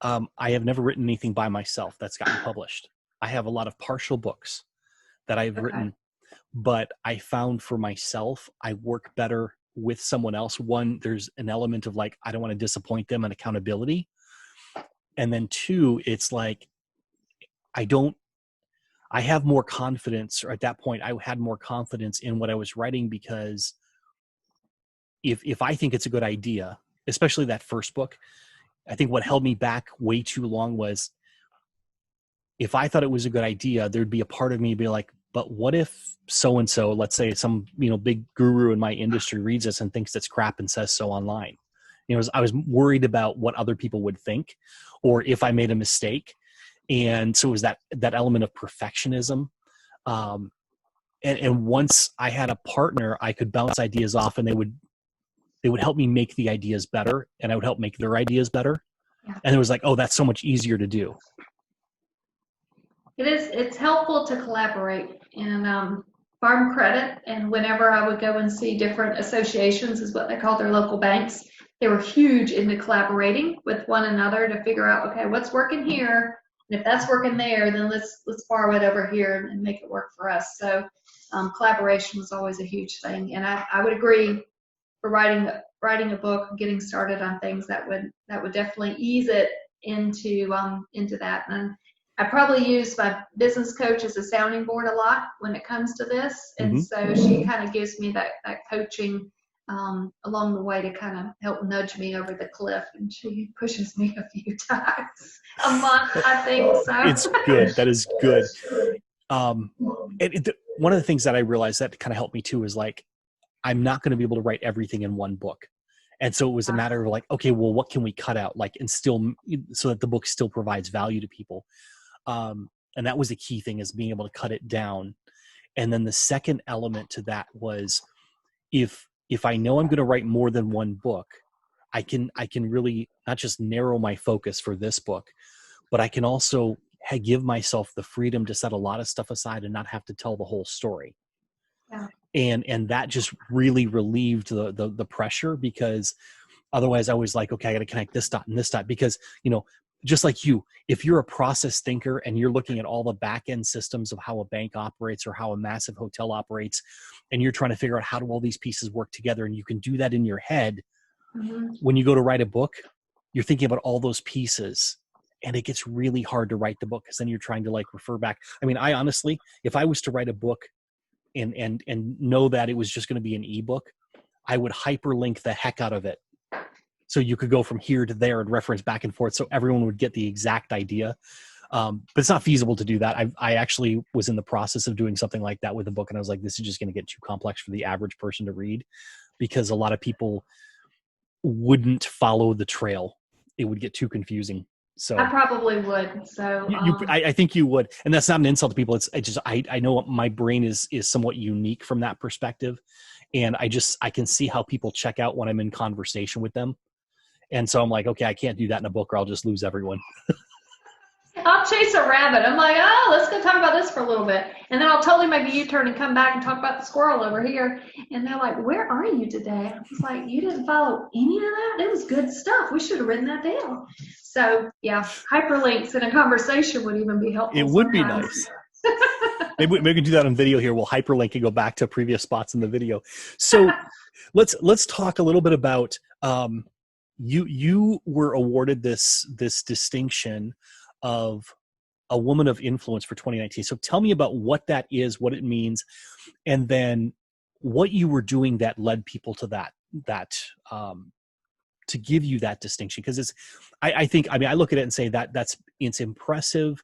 I have never written anything by myself that's gotten published. I have a lot of partial books that I've written, but I found for myself, I work better with someone else. One, there's an element of like, I don't want to disappoint them and accountability. And then 2, it's like, I have more confidence, or at that point I had more confidence in what I was writing, because if I think it's a good idea, especially that first book, I think what held me back way too long was, if I thought it was a good idea, there'd be a part of me be like, but what if so-and-so, let's say some, big guru in my industry reads this and thinks it's crap and says so online. I was worried about what other people would think, or if I made a mistake. And so it was that element of perfectionism. And once I had a partner, I could bounce ideas off, and they would help me make the ideas better, and I would help make their ideas better. Yeah. And it was like, oh, that's so much easier to do.
It's helpful to collaborate, and farm credit, and whenever I would go and see different associations, is what they call their local banks, they were huge into collaborating with one another to figure out, okay, what's working here, and if that's working there, then let's borrow it over here and make it work for us. So collaboration was always a huge thing, and I would agree, for writing a book, getting started on things, that would definitely ease it into that. And I probably use my business coach as a sounding board a lot when it comes to this. And so she kind of gives me that coaching along the way to kind of help nudge me over the cliff. And she pushes me a few times a month, I think. So
it's good. That is good. One of the things that I realized that kind of helped me too is like, I'm not going to be able to write everything in one book. And so it was a matter of like, okay, well, what can we cut out? Like, and still, so that the book still provides value to people. And that was the key thing, is being able to cut it down. And then the second element to that was, if I know I'm going to write more than one book, I can really not just narrow my focus for this book, but I can also give myself the freedom to set a lot of stuff aside and not have to tell the whole story.
Yeah.
And that just really relieved the pressure, because otherwise I was like, okay, I got to connect this dot and this dot, because, just like you, if you're a process thinker and you're looking at all the back end systems of how a bank operates or how a massive hotel operates, and you're trying to figure out how do all these pieces work together, and you can do that in your head, when you go to write a book, you're thinking about all those pieces, and it gets really hard to write the book, because then you're trying to like refer back. I mean, I honestly, if I was to write a book and know that it was just going to be an ebook, I would hyperlink the heck out of it. So you could go from here to there and reference back and forth so everyone would get the exact idea. But it's not feasible to do that. I actually was in the process of doing something like that with a book, and I was like, this is just going to get too complex for the average person to read, because a lot of people wouldn't follow the trail. It would get too confusing. So
I probably would. So
I think you would, and that's not an insult to people. I know my brain is somewhat unique from that perspective, and I can see how people check out when I'm in conversation with them, and so I'm like, okay, I can't do that in a book, or I'll just lose everyone.
I'll chase a rabbit. I'm like, oh, let's go talk about this for a little bit. And then I'll totally make a U-turn and come back and talk about the squirrel over here. And they're like, where are you today? I was like, you didn't follow any of that? It was good stuff. We should have written that down. So, yeah, hyperlinks in a conversation would even be helpful.
It would be nice. Maybe we can do that on video here. We'll hyperlink and go back to previous spots in the video. So let's talk a little bit about you were awarded this distinction of a woman of influence for 2019. So tell me about what that is, what it means, and then what you were doing that led people to that to give you that distinction. Because I look at it and say it's impressive,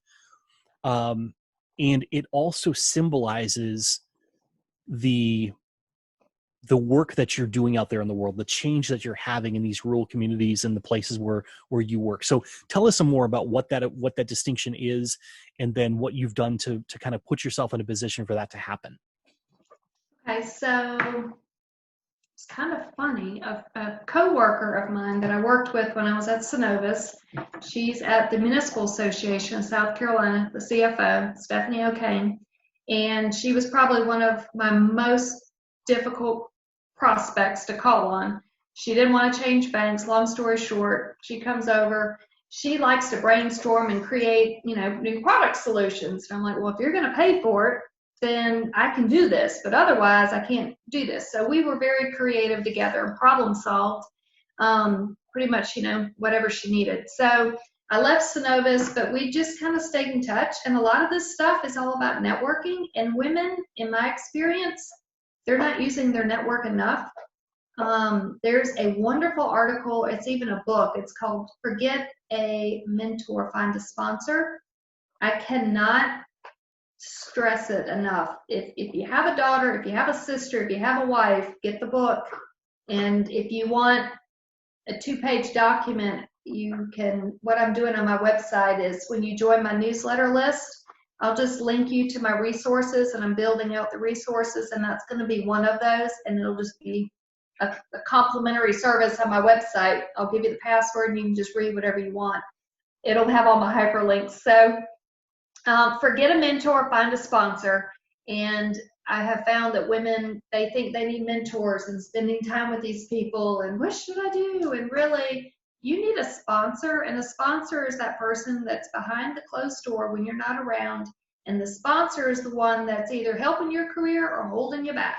and it also symbolizes the work that you're doing out there in the world, the change that you're having in these rural communities and the places where you work. So tell us some more about what that distinction is, and then what you've done to kind of put yourself in a position for that to happen.
Okay, so it's kind of funny. A coworker of mine that I worked with when I was at Synovus, she's at the Municipal Association of South Carolina, the CFO, Stephanie O'Kane, and she was probably one of my most difficult prospects to call on. She didn't want to change banks. Long story short, she comes over. She likes to brainstorm and create, new product solutions. And I'm like, well, if you're going to pay for it, then I can do this, but otherwise I can't do this. So we were very creative together and problem solved, pretty much, whatever she needed. So I left Synovus, but we just kind of stayed in touch. And a lot of this stuff is all about networking, and women, in my experience, they're not using their network enough. There's a wonderful article. It's even a book. It's called Forget a Mentor, Find a Sponsor. I cannot stress it enough. If you have a daughter, if you have a sister, if you have a wife, get the book. And if you want a 2-page document, you can, what I'm doing on my website is when you join my newsletter list, I'll just link you to my resources, and I'm building out the resources, and that's going to be one of those, and it'll just be a complimentary service on my website. I'll give you the password, and you can just read whatever you want. It'll have all my hyperlinks. So forget a mentor, find a sponsor. And I have found that women, they think they need mentors and spending time with these people, and what should I do? And really, you need a sponsor, and a sponsor is that person that's behind the closed door when you're not around, and the sponsor is the one that's either helping your career or holding you back.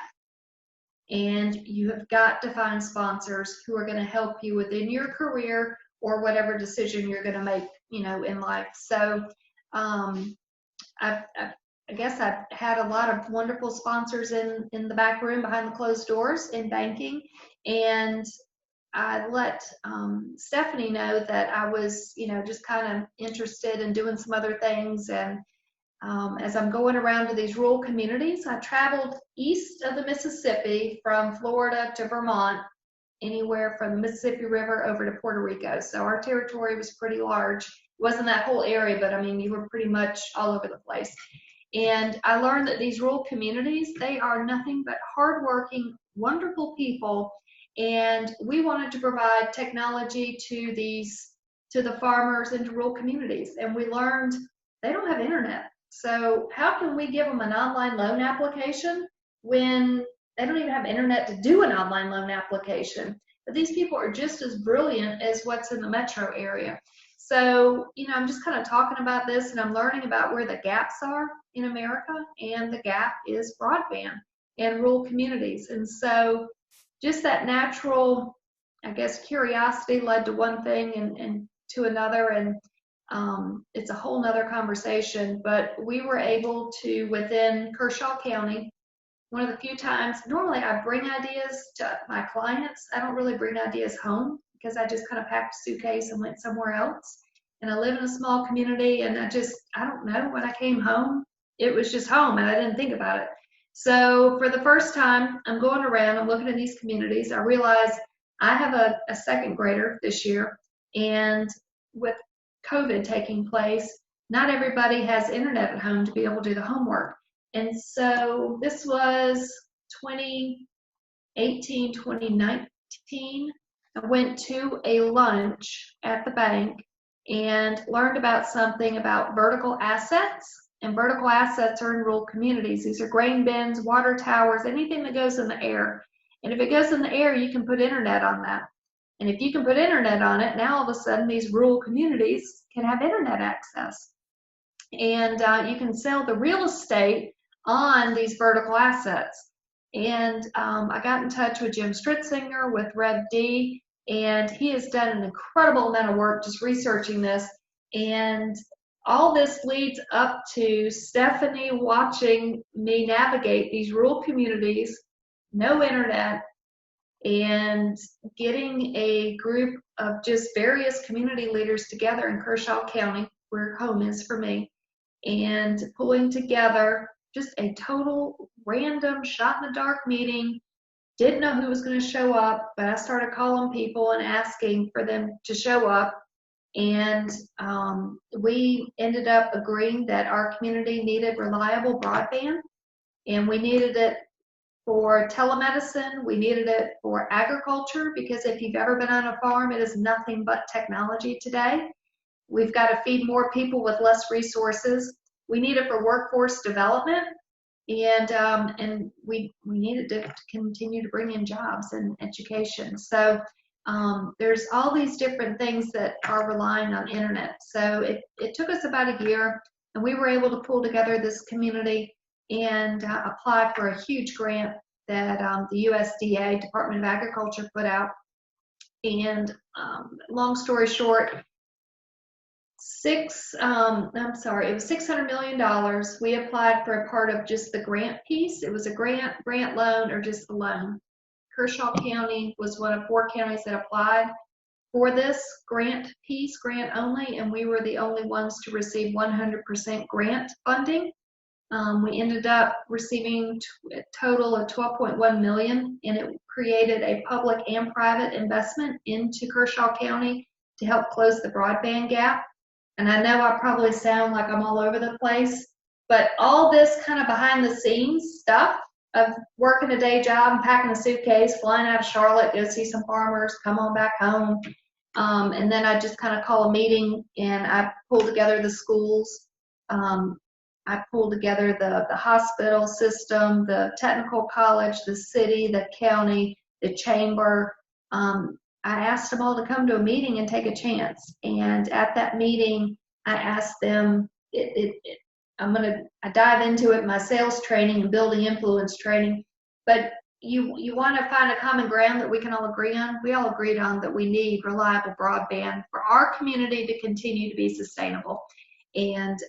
And you have got to find sponsors who are going to help you within your career or whatever decision you're going to make, in life. So I guess I've had a lot of wonderful sponsors in the back room behind the closed doors in banking, and I let Stephanie know that I was, just kind of interested in doing some other things. And as I'm going around to these rural communities, I traveled east of the Mississippi from Florida to Vermont, anywhere from the Mississippi River over to Puerto Rico. So our territory was pretty large. It wasn't that whole area, but you were pretty much all over the place. And I learned that these rural communities, they are nothing but hardworking, wonderful people. And we wanted to provide technology to the farmers and to rural communities. And we learned they don't have internet. So how can we give them an online loan application when they don't even have internet to do an online loan application? But these people are just as brilliant as what's in the metro area. So, I'm just kind of talking about this, and I'm learning about where the gaps are in America, and the gap is broadband in rural communities. And so just that natural, I guess, curiosity led to one thing and to another, and it's a whole nother conversation. But we were able to, within Kershaw County, one of the few times, normally I bring ideas to my clients. I don't really bring ideas home because I just kind of packed a suitcase and went somewhere else. And I live in a small community, and I don't know, when I came home, it was just home and I didn't think about it. So for the first time, I'm going around, I'm looking at these communities. I realize I have a second grader this year, and with COVID taking place, not everybody has internet at home to be able to do the homework. And so this was 2018, 2019. I went to a lunch at the bank and learned about something about vertical assets. And vertical assets are in rural communities. These are grain bins, water towers, anything that goes in the air. And if it goes in the air, you can put internet on that. And if you can put internet on it, now all of a sudden these rural communities can have internet access. And you can sell the real estate on these vertical assets. And I got in touch with Jim Stritzinger with Rev D, and he has done an incredible amount of work just researching this. And all this leads up to Stephanie watching me navigate these rural communities, no internet, and getting a group of just various community leaders together in Kershaw County, where home is for me, and pulling together just a total random shot in the dark meeting. Didn't know who was going to show up, but I started calling people and asking for them to show up. And we ended up agreeing that our community needed reliable broadband, and we needed it for telemedicine. We needed it for agriculture, because if you've ever been on a farm, it is nothing but technology today. We've got to feed more people with less resources. We need it for workforce development, and we needed to continue to bring in jobs and education. So there's all these different things that are relying on internet. So it took us about a year, and we were able to pull together this community and apply for a huge grant that the USDA, Department of Agriculture, put out. And long story short, it was $600 million. We applied for a part of just the grant piece. It was a grant loan, or just the loan. Kershaw County was one of 4 counties that applied for this grant piece, grant only, and we were the only ones to receive 100% grant funding. We ended up receiving a total of $12.1 million, and it created a public and private investment into Kershaw County to help close the broadband gap. And I know I probably sound like I'm all over the place, but all this kind of behind the scenes stuff of working a day job, packing a suitcase, flying out of Charlotte, go see some farmers, come on back home. And then I just kind of call a meeting, and I pull together the schools. I pulled together the hospital system, the technical college, the city, the county, the chamber. I asked them all to come to a meeting and take a chance. And at that meeting, I asked them, I dive into it, my sales training and building influence training, but you want to find a common ground that we can all agree on. We all agreed on that we need reliable broadband for our community to continue to be sustainable. And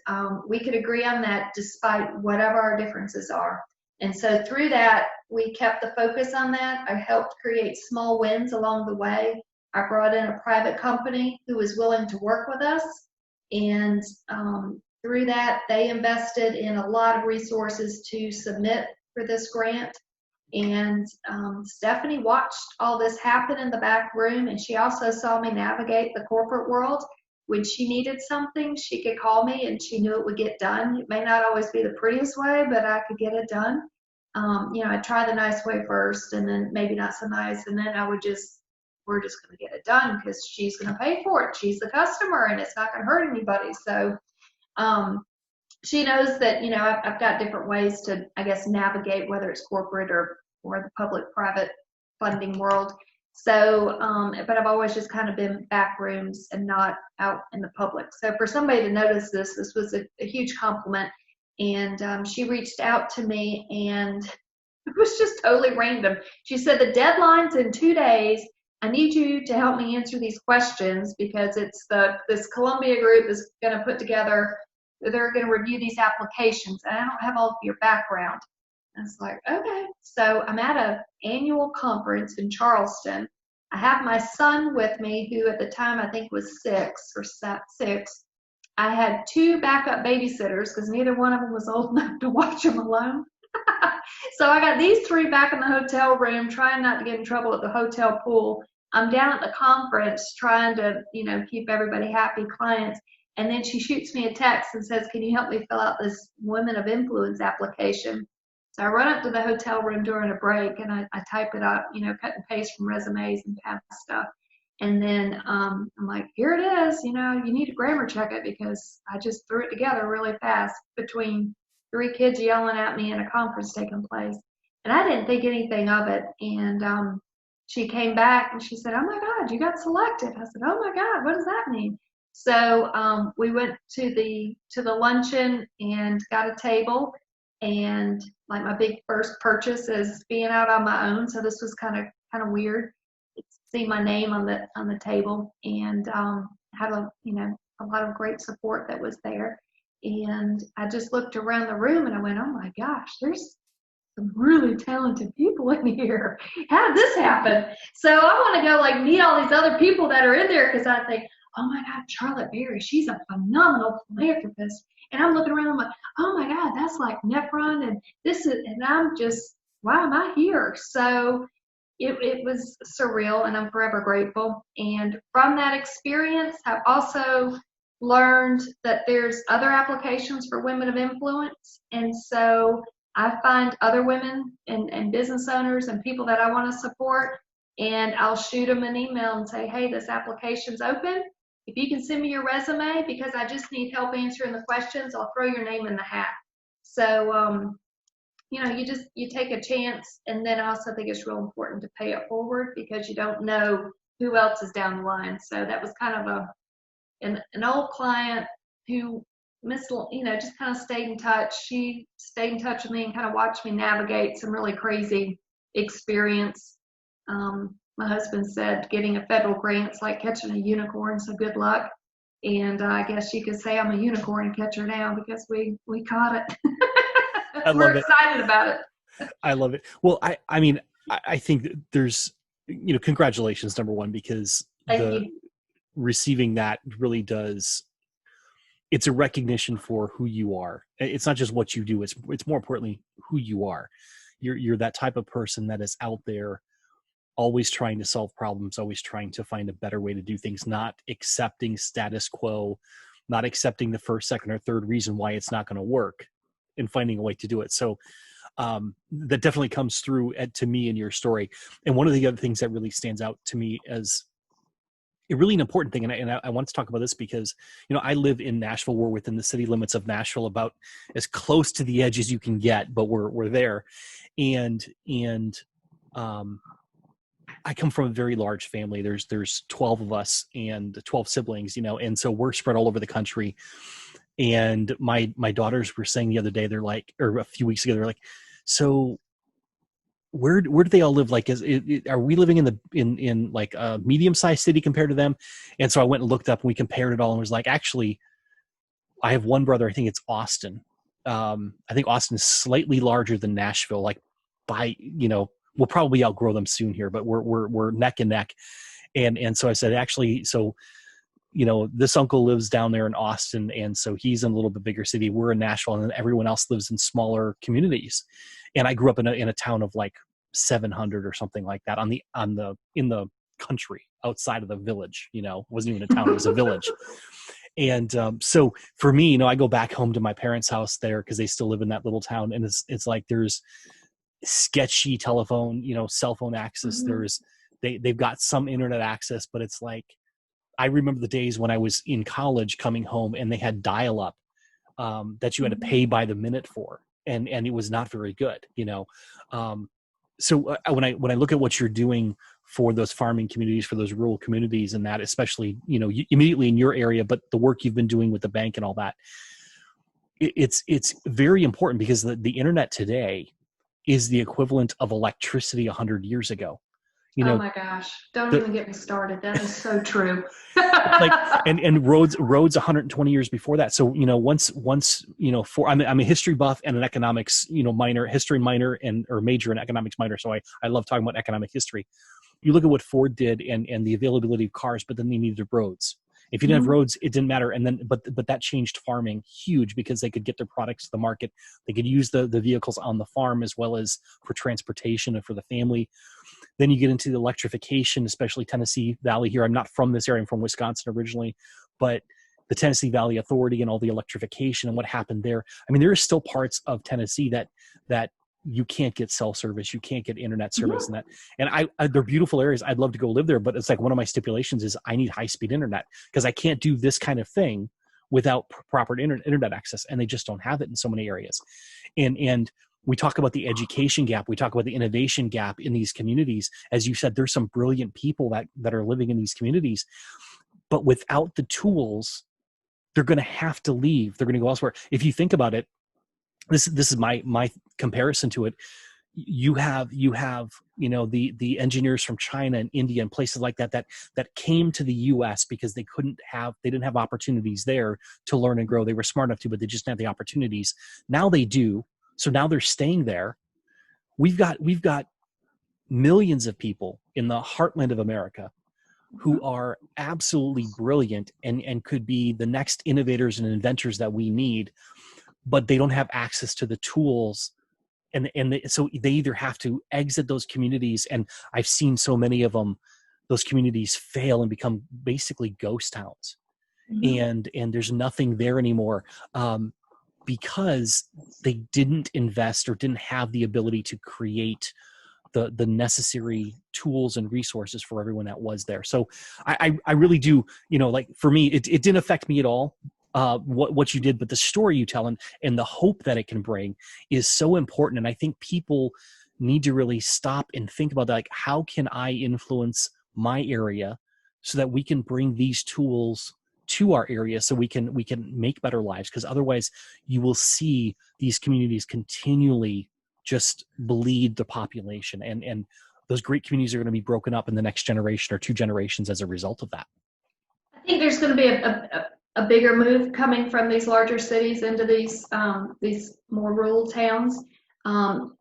we could agree on that despite whatever our differences are. And so through that, we kept the focus on that. I helped create small wins along the way. I brought in a private company who was willing to work with us. And through that, they invested in a lot of resources to submit for this grant. And Stephanie watched all this happen in the back room, and she also saw me navigate the corporate world. When she needed something, she could call me, and she knew it would get done. It may not always be the prettiest way, but I could get it done. I'd try the nice way first, and then maybe not so nice, and then we're just going to get it done because she's going to pay for it. She's the customer, and it's not going to hurt anybody. So she knows that, I've got different ways to, I guess, navigate, whether it's corporate or the public-private funding world. So, but I've always just kind of been back rooms and not out in the public. So for somebody to notice this was a huge compliment. And she reached out to me, and it was just totally random. She said, the deadline's in 2 days. I need you to help me answer these questions, because it's this Columbia group is going to put together, they're going to review these applications, and I don't have all of your background. I was like, okay. So I'm at an annual conference in Charleston. I have my son with me, who at the time I think was 6. I had 2 backup babysitters because neither one of them was old enough to watch them alone. So I got these 3 back in the hotel room, trying not to get in trouble at the hotel pool. I'm down at the conference trying to, keep everybody happy, clients. And then she shoots me a text and says, can you help me fill out this Women of Influence application? So I run up to the hotel room during a break and I type it up, cut and paste from resumes and past stuff. And then I'm like, here it is, you need to grammar check it because I just threw it together really fast between 3 kids yelling at me and a conference taking place. And I didn't think anything of it. And she came back and she said, oh my God, you got selected. I said, oh my God, what does that mean? So we went to the luncheon and got a table. And like my big first purchase is being out on my own. So this was kind of weird. See my name on the table, and had a lot of great support that was there. And I just looked around the room and I went, oh my gosh, there's some really talented people in here. How did this happen? So I want to go meet all these other people that are in there, because I think, oh my God, Charlotte Berry, she's a phenomenal philanthropist. And I'm looking around, I'm like, oh my God, that's like Nephron, and I'm just, why am I here? So it was surreal, and I'm forever grateful. And from that experience, I've also learned that there's other applications for women of influence. And so I find other women and business owners and people that I want to support, and I'll shoot them an email and say, hey, this application's open. If you can send me your resume, because I just need help answering the questions, I'll throw your name in the hat. So, you take a chance. And then I also think it's real important to pay it forward, because you don't know who else is down the line. So that was kind of an old client who just kind of stayed in touch. She stayed in touch with me and kind of watched me navigate some really crazy experience. My husband said getting a federal grant's like catching a unicorn, so good luck. And I guess you could say I'm a unicorn catcher now, because we caught it. We're excited about it.
I love it. Well, I mean, I think that there's, congratulations, number one, because receiving that really does, it's a recognition for who you are. It's not just what you do. It's more importantly who you are. You're that type of person that is out there, always trying to solve problems, always trying to find a better way to do things, not accepting status quo, not accepting the first, second, or third reason why it's not going to work, and finding a way to do it. So that definitely comes through to me in your story. And one of the other things that really stands out to me as a really important thing, and I want to talk about this because, I live in Nashville. We're within the city limits of Nashville, about as close to the edge as you can get, but we're there. And I come from a very large family. There's 12 of us and 12 siblings, and so we're spread all over the country. And my daughters were saying the other day, they're like, or a few weeks ago, they're like, so where do they all live? Like, are we living in like a medium-sized city compared to them? And so I went and looked up and we compared it all, and was like, actually, I have one brother. I think it's Austin. I think Austin is slightly larger than Nashville. Like we'll probably outgrow them soon here, but we're neck and neck. And so I said, actually, so, this uncle lives down there in Austin, and so he's in a little bit bigger city. We're in Nashville, and then everyone else lives in smaller communities. And I grew up in a town of like 700 or something like that in the country outside of the village. It wasn't even a town; it was a village. And so for me, I go back home to my parents' house there because they still live in that little town, and it's like there's sketchy telephone, cell phone access. Mm-hmm. They've got some internet access, but it's like, I remember the days when I was in college coming home and they had dial-up that you had to pay by the minute for, and it was not very good, So when I look at what you're doing for those farming communities, for those rural communities, and that, especially, immediately in your area, but the work you've been doing with the bank and all that, it's very important, because the internet today is the equivalent of electricity 100 years ago. You
Oh
know,
my gosh. Don't
the
even get me started. That is so true.
like and roads 120 years before that. So once for I'm a history buff and an economics minor, history minor and or major in economics minor. So I love talking about economic history. You look at what Ford did and the availability of cars, but then they needed roads. If you didn't have
Mhm.
roads, it didn't matter. And then, but that changed farming huge because they could get their products to the market. They could use the vehicles on the farm as well as for transportation and for the family. Then you get into the electrification, especially Tennessee Valley here. I'm not from this area. I'm from Wisconsin originally, but the Tennessee Valley Authority and all the electrification and what happened there. I mean, there are still parts of Tennessee that you can't get cell service, you can't get internet service,
Mhm.
and that. And they're beautiful areas. I'd love to go live there, but it's like one of my stipulations is I need high speed internet because I can't do this kind of thing without proper internet access, and they just don't have it in so many areas. And we talk about the education gap, we talk about the innovation gap in these communities. As you said, there's some brilliant people that are living in these communities, but without the tools, they're going to have to leave. They're going to go elsewhere. If you think about it, this is my comparison to it. You have the engineers from China and India and places like that came to the US because they didn't have opportunities there to learn and grow. They were smart enough to, but they just didn't have the opportunities. Now they do. So now they're staying there. We've got millions of people in the heartland of America who are absolutely brilliant and could be the next innovators and inventors that we need, but they don't have access to the tools. So they either have to exit those communities, and I've seen so many of them, those communities fail and become basically ghost towns,
Mhm.
and there's nothing there anymore, because they didn't invest or didn't have the ability to create the necessary tools and resources for everyone that was there. So I really do, like for me, it didn't affect me at all, what you did, but the story you tell and the hope that it can bring is so important. And I think people need to really stop and think about that. Like, how can I influence my area so that we can bring these tools to our area so we can make better lives? Because otherwise you will see these communities continually just bleed the population, and those great communities are going to be broken up in the next generation or two generations as a result of that.
I think there's going to be a bigger move coming from these larger cities into these more rural towns. Um,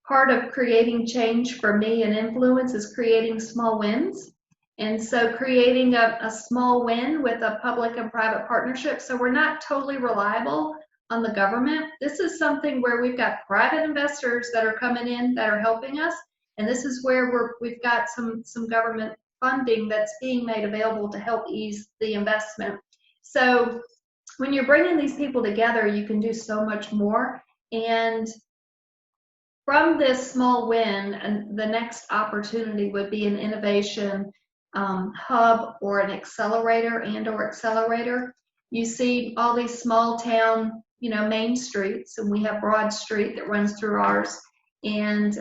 Part of creating change for me and influence is creating small wins. And so creating a small win with a public and private partnership. So we're not totally reliable on the government. This is something where we've got private investors that are coming in that are helping us. And this is where we've got some government funding that's being made available to help ease the investment. So when you're bringing these people together, you can do so much more. And from this small win, and the next opportunity would be an innovation hub or an accelerator. You see all these small town, main streets, and we have Broad Street that runs through ours. And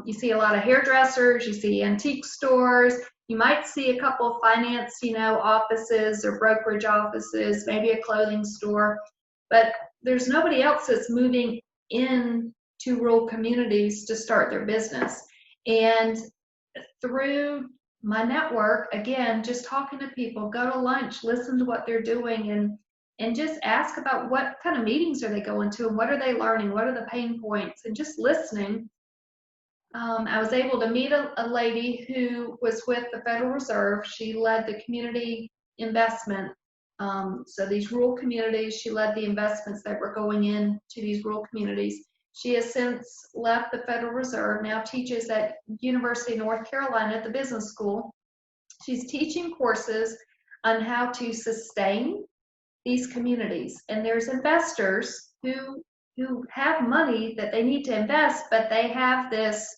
you see a lot of hairdressers, you see antique stores, you might see a couple of finance, offices or brokerage offices, maybe a clothing store, but there's nobody else that's moving in to rural communities to start their business. And through my network, again, just talking to people, go to lunch, listen to what they're doing, and just ask about what kind of meetings are they going to and what are they learning, what are the pain points, and just listening. I was able to meet a lady who was with the Federal Reserve. She led the community investment. So these rural communities, she led the investments that were going in to these rural communities. She has since left the Federal Reserve, now teaches at University of North Carolina at the business school. She's teaching courses on how to sustain these communities. And there's investors who have money that they need to invest, but they have this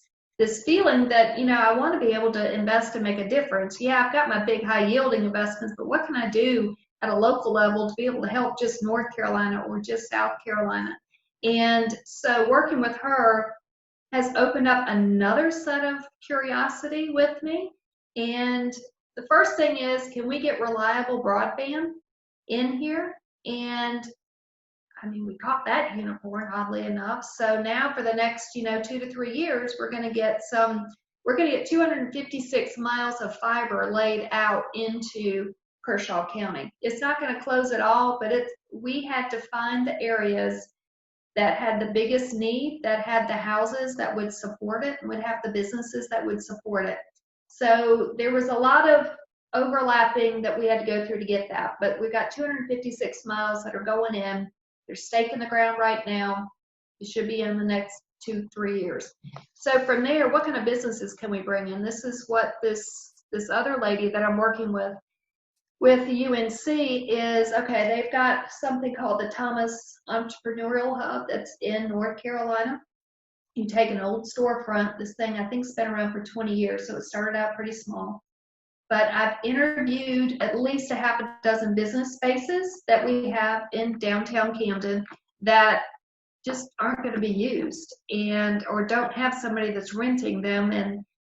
feeling that, I want to be able to invest and make a difference. Yeah, I've got my big high yielding investments, but what can I do at a local level to be able to help just North Carolina or just South Carolina? And so working with her has opened up another set of curiosity with me. And the first thing is, can we get reliable broadband in here? And I mean, we caught that unicorn, oddly enough. So now for the next, 2 to 3 years, we're going to get some we're going to get 256 miles of fiber laid out into Kershaw County. It's not going to close at all, but we had to find the areas that had the biggest need, that had the houses that would support it, and would have the businesses that would support it. So there was a lot of overlapping that we had to go through to get that, but we've got 256 miles that are going in. They're stake in the ground right now. It should be in the next 2-3 years. So from there, what kind of businesses can we bring in? This is what this other lady that I'm working with the UNC is, okay, they've got something called the Thomas Entrepreneurial Hub that's in North Carolina. You take an old storefront, this thing I think's been around for 20 years, so it started out pretty small. But I've interviewed at least a half a dozen business spaces that we have in downtown Camden that just aren't going to be used or don't have somebody that's renting them.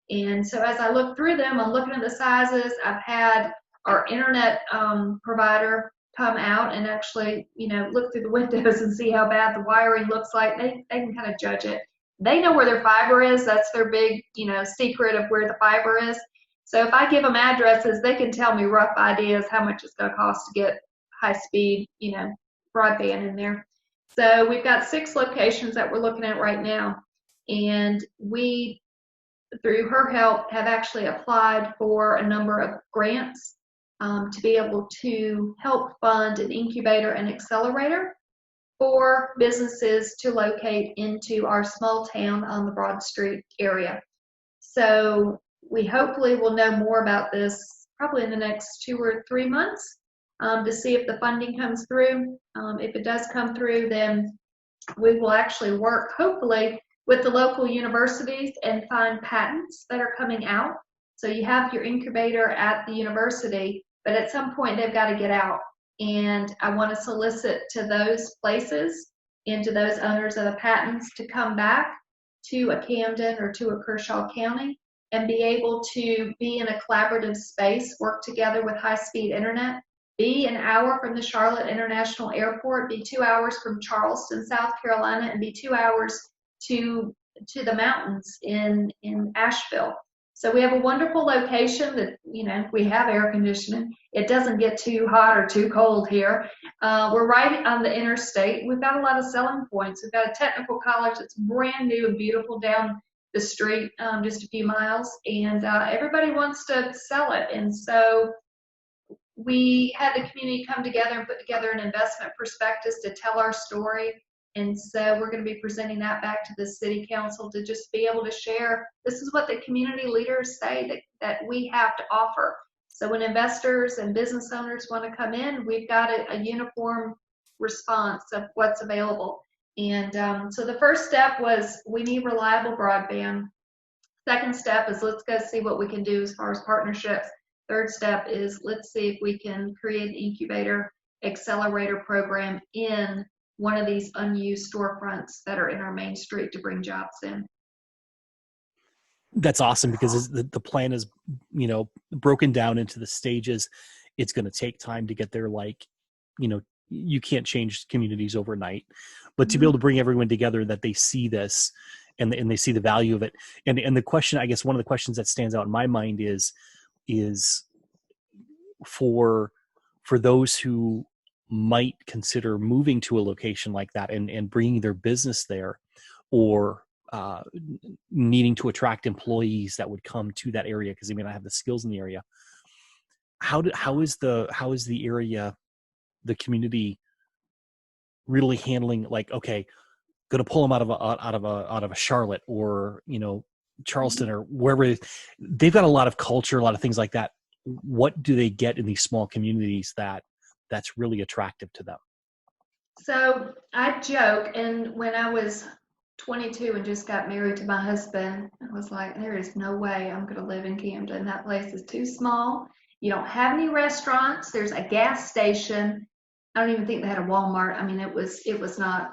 And so as I look through them, I'm looking at the sizes. I've had our internet provider come out and actually, look through the windows and see how bad the wiring looks like. They can kind of judge it. They know where their fiber is. That's their big, secret of where the fiber is. So if I give them addresses, they can tell me rough ideas how much it's going to cost to get high speed, broadband in there. So we've got 6 locations that we're looking at right now. And we, through her help, have actually applied for a number of grants to be able to help fund an incubator and accelerator for businesses to locate into our small town on the Broad Street area. So we hopefully will know more about this probably in the next 2 or 3 months to see if the funding comes through. If it does come through, then we will actually work hopefully with the local universities and find patents that are coming out. So you have your incubator at the university, but at some point they've got to get out. And I want to solicit to those places and to those owners of the patents to come back to a Camden or to a Kershaw County and be able to be in a collaborative space, work together with high-speed internet, be an hour from the Charlotte International Airport, be 2 hours from Charleston, South Carolina, and be 2 hours to the mountains in Asheville. So we have a wonderful location that, we have air conditioning. It doesn't get too hot or too cold here. We're right on the interstate. We've got a lot of selling points. We've got a technical college that's brand new and beautiful down the street, just a few miles, and everybody wants to sell it. And so we had the community come together and put together an investment prospectus to tell our story. And so we're going to be presenting that back to the city council to just be able to share. This is what the community leaders say that we have to offer. So when investors and business owners want to come in, we've got a uniform response of what's available. And so the first step was we need reliable broadband. Second step is let's go see what we can do as far as partnerships. Third step is let's see if we can create an incubator accelerator program in one of these unused storefronts that are in our main street to bring jobs in.
That's awesome because the plan is, broken down into the stages. It's going to take time to get there. You can't change communities overnight, but to be able to bring everyone together that they see this and they see the value of it. And the question, I guess, one of the questions that stands out in my mind is for those who might consider moving to a location like that and bringing their business there, or needing to attract employees that would come to that area because they may not have the skills in the area. How is the area, the community, really handling okay, going to pull them out of a Charlotte or Charleston or wherever? They've got a lot of culture, a lot of things like that. What do they get in these small communities that's really attractive to them?
So I joke, and when I was 22 and just got married to my husband, I was like, there is no way I'm going to live in Camden. That place is too small. You don't have any restaurants. There's a gas station. I don't even think they had a Walmart. I mean, it was not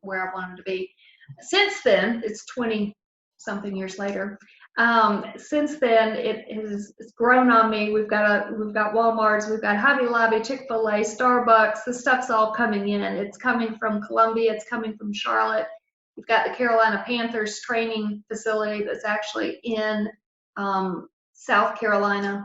where I wanted to be. Since then, it's 20 something years later. Since then, it's grown on me. We've got Walmarts, we've got Hobby Lobby, Chick-fil-A, Starbucks. The stuff's all coming in. It's coming from Columbia. It's coming from Charlotte. You've got the Carolina Panthers training facility that's actually in South Carolina.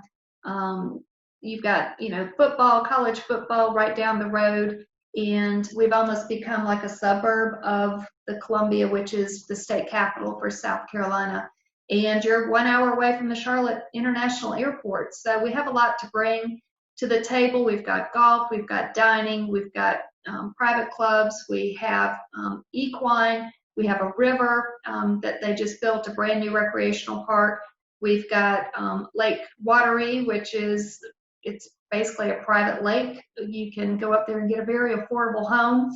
You've got, football, college football right down the road. And we've almost become like a suburb of the Columbia, which is the state capital for South Carolina. And you're 1 hour away from the Charlotte International Airport. So we have a lot to bring to the table. We've got golf, we've got dining, we've got private clubs, we have equine, we have a river that they just built, a brand new recreational park. We've got Lake Wateree, which is, it's basically a private lake. You can go up there and get a very affordable home.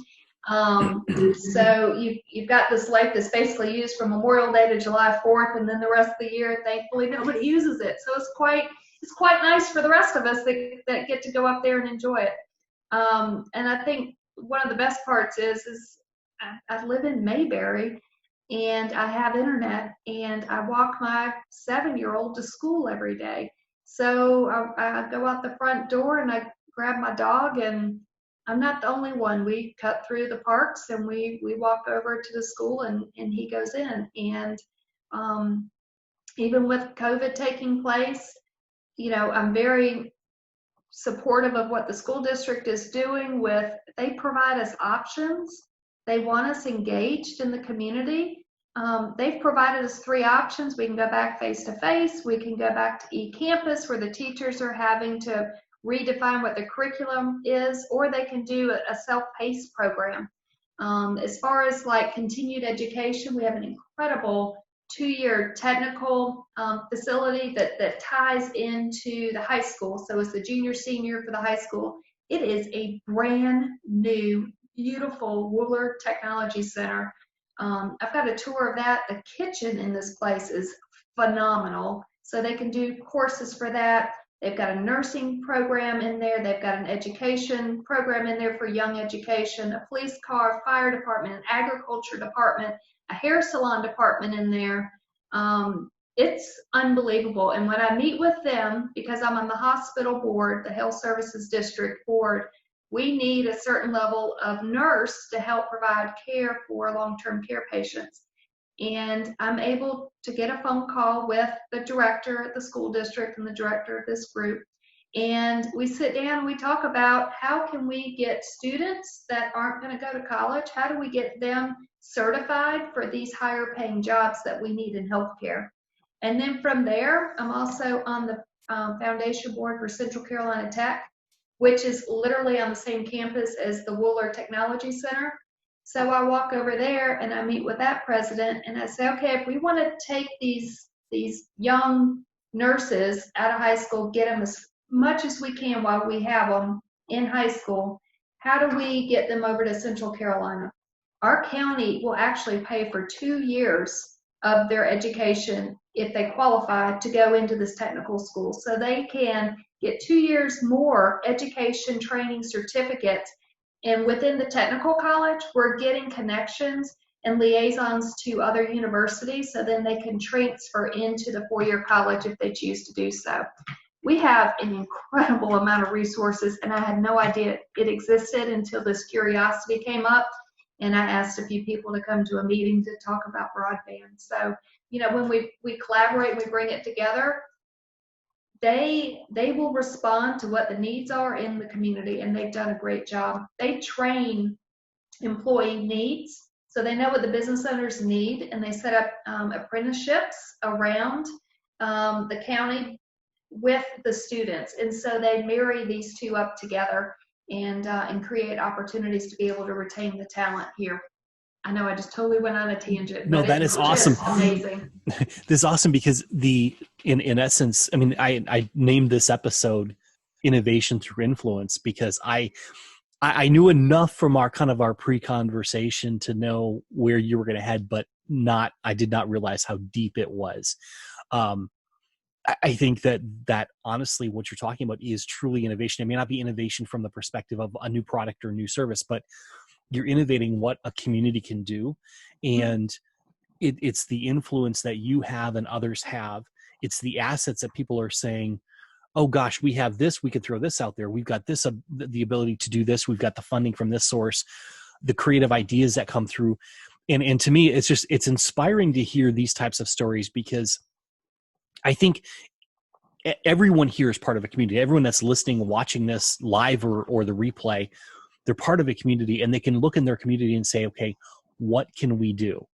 So you've got this lake that's basically used from Memorial Day to July 4th, and then the rest of the year, thankfully, nobody uses it. So it's quite nice for the rest of us that get to go up there and enjoy it. And I think one of the best parts is I live in Mayberry, and I have internet, and I walk my 7-year-old to school every day. So I go out the front door and I grab my dog, and I'm not the only one. We cut through the parks and we walk over to the school, and he goes in. And even with COVID taking place, I'm very supportive of what the school district is doing they provide us options. They want us engaged in the community. They've provided us 3 options. We can go back face-to-face. We can go back to eCampus, where the teachers are having to redefine what the curriculum is, or they can do a self-paced program. As far as like continued education, we have an incredible 2-year technical facility that ties into the high school. So it's the junior, senior for the high school. It is a brand new, beautiful Wooler Technology Center. I've got a tour of that. The kitchen in this place is phenomenal. So they can do courses for that. They've got a nursing program in there. They've got an education program in there for young education, a police car, fire department, an agriculture department, a hair salon department in there. It's unbelievable. And when I meet with them, because I'm on the hospital board, the health services district board, we need a certain level of nurse to help provide care for long-term care patients. And I'm able to get a phone call with the director at the school district and the director of this group. And we sit down and we talk about how can we get students that aren't going to go to college, how do we get them certified for these higher paying jobs that we need in healthcare. And then from there, I'm also on the foundation board for Central Carolina Tech, which is literally on the same campus as the Wooler Technology Center. So I walk over there and I meet with that president, and I say, okay, if we want to take these young nurses out of high school, get them as much as we can while we have them in high school, how do we get them over to Central Carolina? Our county will actually pay for 2 years of their education if they qualify to go into this technical school. So they can get 2 years more education, training, certificates. And within the technical college, we're getting connections and liaisons to other universities, so then they can transfer into the 4-year college if they choose to do so. We have an incredible amount of resources, and I had no idea it existed until this curiosity came up, and I asked a few people to come to a meeting to talk about broadband. So, when we collaborate and we bring it together, they will respond to what the needs are in the community, and they've done a great job. They train employee needs, so they know what the business owners need, and they set up apprenticeships around the county with the students, and so they marry these two up together and create opportunities to be able to retain the talent here. I know I just totally went on a tangent.
No, that is awesome.
Amazing.
This is awesome because in essence, I mean, I named this episode "Innovation Through Influence" because I knew enough from our pre-conversation to know where you were going to head, but I did not realize how deep it was. I think that honestly, what you're talking about is truly innovation. It may not be innovation from the perspective of a new product or new service, but you're innovating what a community can do. And it's the influence that you have and others have. It's the assets that people are saying, oh gosh, we have this, we could throw this out there. We've got this, the ability to do this. We've got the funding from this source, the creative ideas that come through. And to me, it's inspiring to hear these types of stories, because I think everyone here is part of a community. Everyone that's listening, watching this live or the replay, they're part of a community, and they can look in their community and say, okay, what can we do?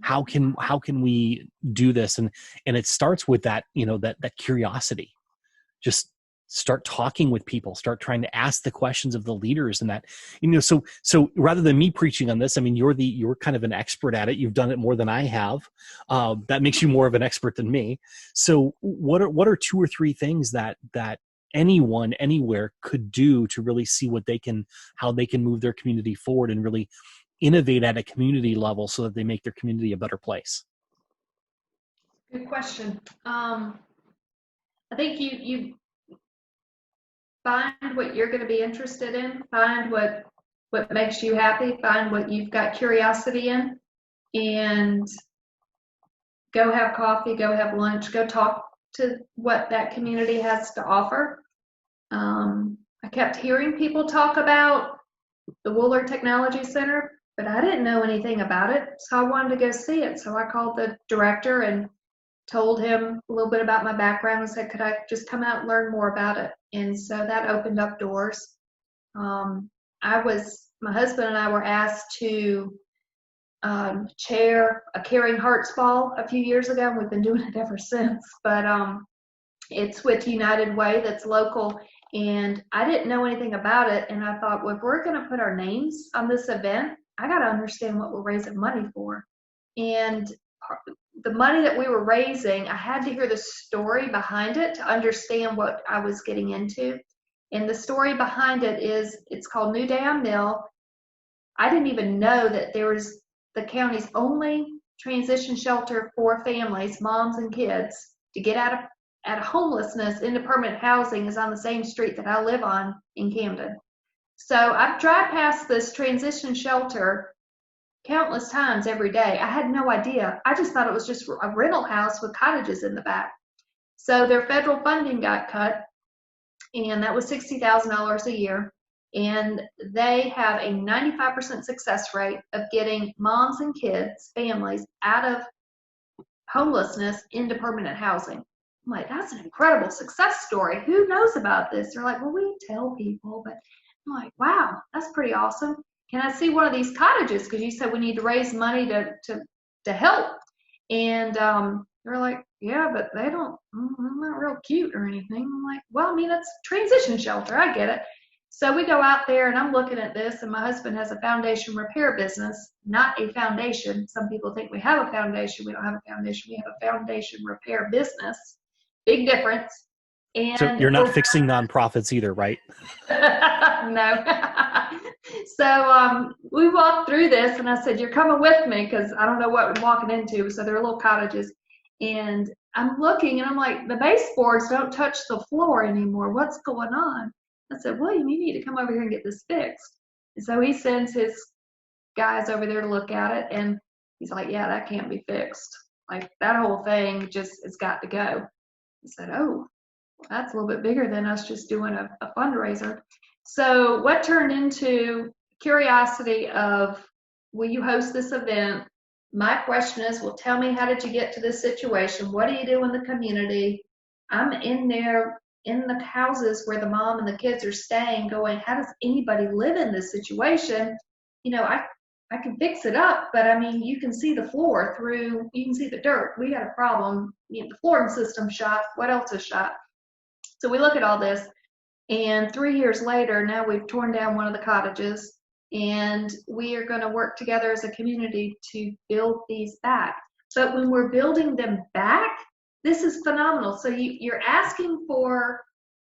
How can we do this? And it starts with that, that curiosity. Just start talking with people, start trying to ask the questions of the leaders, and that, so rather than me preaching on this, I mean, you're kind of an expert at it. You've done it more than I have. That makes you more of an expert than me. So what are two or three things that anyone anywhere could do to really see how they can move their community forward and really innovate at a community level so that they make their community a better place?
Good question. I think you find what you're going to be interested in, find what makes you happy, find what you've got curiosity in, and go have coffee, go have lunch, go talk to what that community has to offer. I kept hearing people talk about the Wooler Technology Center, but I didn't know anything about it, so I wanted to go see it. So I called the director and told him a little bit about my background and said, could I just come out and learn more about it? And so that opened up doors. My husband and I were asked to chair a Caring Hearts Ball a few years ago, and we've been doing it ever since. But it's with United Way, that's local, and I didn't know anything about it. And I thought, well, if we're going to put our names on this event, I got to understand what we're raising money for. And the money that we were raising, I had to hear the story behind it to understand what I was getting into. And the story behind it is, it's called New Day on Mill. I didn't even know that there was the county's only transition shelter for families, moms and kids, to get out of homelessness into permanent housing is on the same street that I live on in Camden. So I've drive past this transition shelter countless times every day. I had no idea. I just thought it was just a rental house with cottages in the back. So their federal funding got cut, and that was $60,000 a year. And they have a 95% success rate of getting moms and kids, families, out of homelessness into permanent housing. I'm like, that's an incredible success story. Who knows about this? They're like, well, we tell people, but I'm like, wow, that's pretty awesome. Can I see one of these cottages? Because you said we need to raise money to help. And they're like, yeah, but they're not real cute or anything. I'm like, well, I mean, it's transition shelter. I get it. So we go out there, and I'm looking at this, and my husband has a foundation repair business, not a foundation. Some people think we have a foundation. We don't have a foundation. We have a foundation repair business. Big difference. And
so you're not fixing nonprofits either, right?
No. So we walked through this, and I said, you're coming with me, because I don't know what we're walking into. So there are little cottages, and I'm looking, and I'm like, the baseboards don't touch the floor anymore. What's going on? I said, William, you need to come over here and get this fixed. And so he sends his guys over there to look at it, and he's like, yeah, that can't be fixed. Like, that whole thing just has got to go. I said, oh, that's a little bit bigger than us just doing a fundraiser. So what turned into curiosity of, will you host this event? My question is, well, tell me, how did you get to this situation? What do you do in the community? I'm in there in the houses where the mom and the kids are staying going, how does anybody live in this situation? I can fix it up, but I mean, you can see the floor through, you can see the dirt. We got a problem. The flooring system shot. What else is shot? So we look at all this, and 3 years later, now we've torn down one of the cottages, and we are going to work together as a community to build these back. But when we're building them back, this is phenomenal. So you're asking for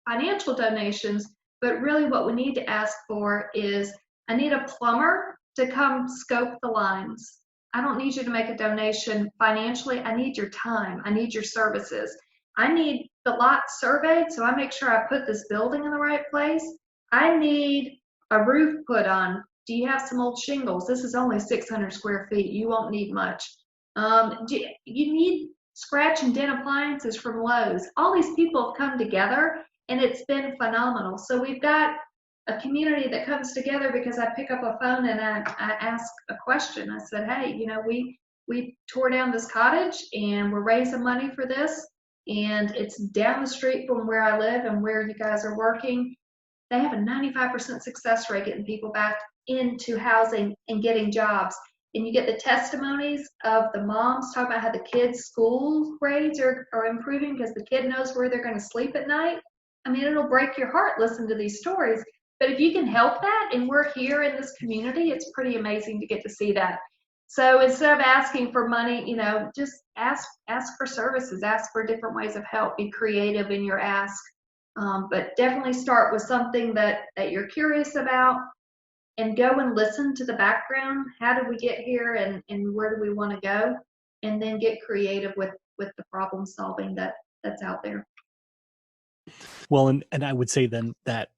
financial donations, but really what we need to ask for is, I need a plumber to come scope the lines. I don't need you to make a donation financially. I need your time. I need your services. I need the lot surveyed, so I make sure I put this building in the right place. I need a roof put on. Do you have some old shingles? This is only 600 square feet. You won't need much. You need scratch and dent appliances from Lowe's. All these people have come together, and it's been phenomenal. So we've got a community that comes together because I pick up a phone and I ask a question. I said, hey, we tore down this cottage and we're raising money for this, and it's down the street from where I live and where you guys are working. They have a 95% success rate getting people back into housing and getting jobs. And you get the testimonies of the moms talking about how the kids' school grades are improving because the kid knows where they're going to sleep at night. I mean, it'll break your heart listening to these stories. But if you can help that, and we're here in this community, it's pretty amazing to get to see that. So instead of asking for money, just ask for services, ask for different ways of help, be creative in your ask. But definitely start with something that you're curious about, and go and listen to the background. How did we get here, and where do we want to go? And then get creative with the problem solving that's out there.
Well, and I would say then that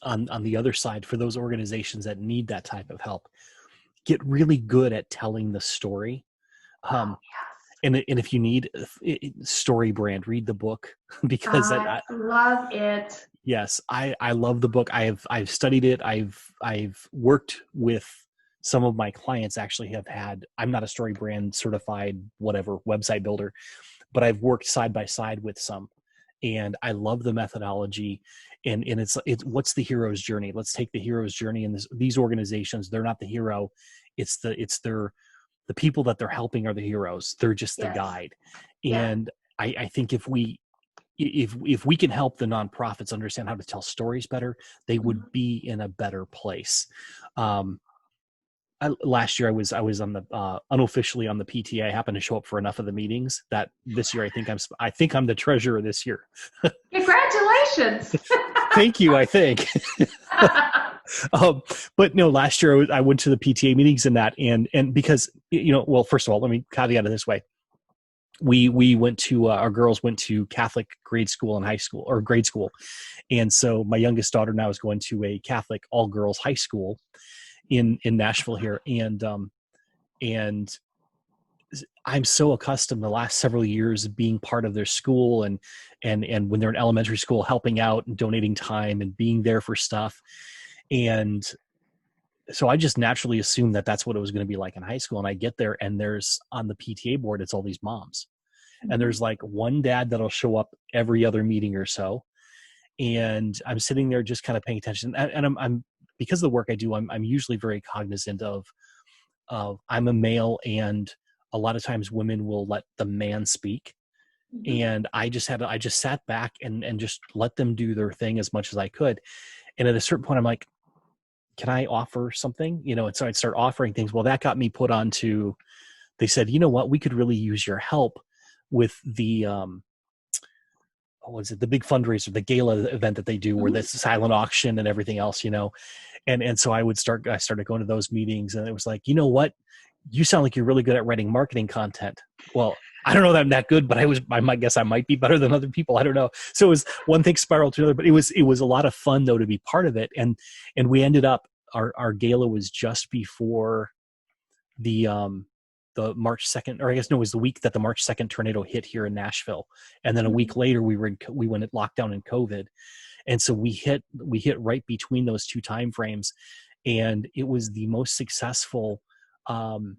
on the other side, for those organizations that need that type of help, get really good at telling the story.
Yes.
And if you need story brand, read the book because
I love it.
Yes, I love the book. I've studied it. I've worked with some of my clients. Actually, I'm not a story brand certified whatever website builder, but I've worked side by side with some, and I love the methodology. And it's what's the hero's journey? Let's take the hero's journey. And these organizations, they're not the hero. It's the people that they're helping are the heroes. They're just the guide. And I think if we can help the nonprofits understand how to tell stories better, they would be in a better place. Last year I was on the unofficially on the PTA. I happened to show up for enough of the meetings that this year I think I'm the treasurer this year.
Congratulations.
Thank you. I think. But no, last year I went to the PTA meetings and because, well, first of all, let me caveat it this way. We went to, our girls went to Catholic grade school and high school, or grade school. And so my youngest daughter now is going to a Catholic all girls high school in Nashville here. And I'm so accustomed the last several years of being part of their school and when they're in elementary school, helping out and donating time and being there for stuff. And so I just naturally assumed that that's what it was going to be like in high school. And I get there and there's on the PTA board, it's all these moms. And there's like one dad that'll show up every other meeting or so. And I'm sitting there just kind of paying attention. And I'm because of the work I do, I'm usually very cognizant of I'm a male, and a lot of times women will let the man speak. And I just sat back and just let them do their thing as much as I could. And at a certain point, I'm like, can I offer something? And so I'd start offering things. Well, that got me put on to, they said, you know what, we could really use your help with the, the big fundraiser, the gala event that they do where there's silent auction and everything else, and so I started going to those meetings, and it was like, you know what, you sound like you're really good at writing marketing content. Well, I don't know that I'm that good, but I might guess I might be better than other people. I don't know. So it was one thing spiraled to another, but it was a lot of fun though to be part of it. And we ended up, our gala was just before the March 2nd, or I guess no, it was the week that the March 2nd tornado hit here in Nashville. And then a week later we went at lockdown in COVID. And so we hit right between those two time frames. And it was the most successful gala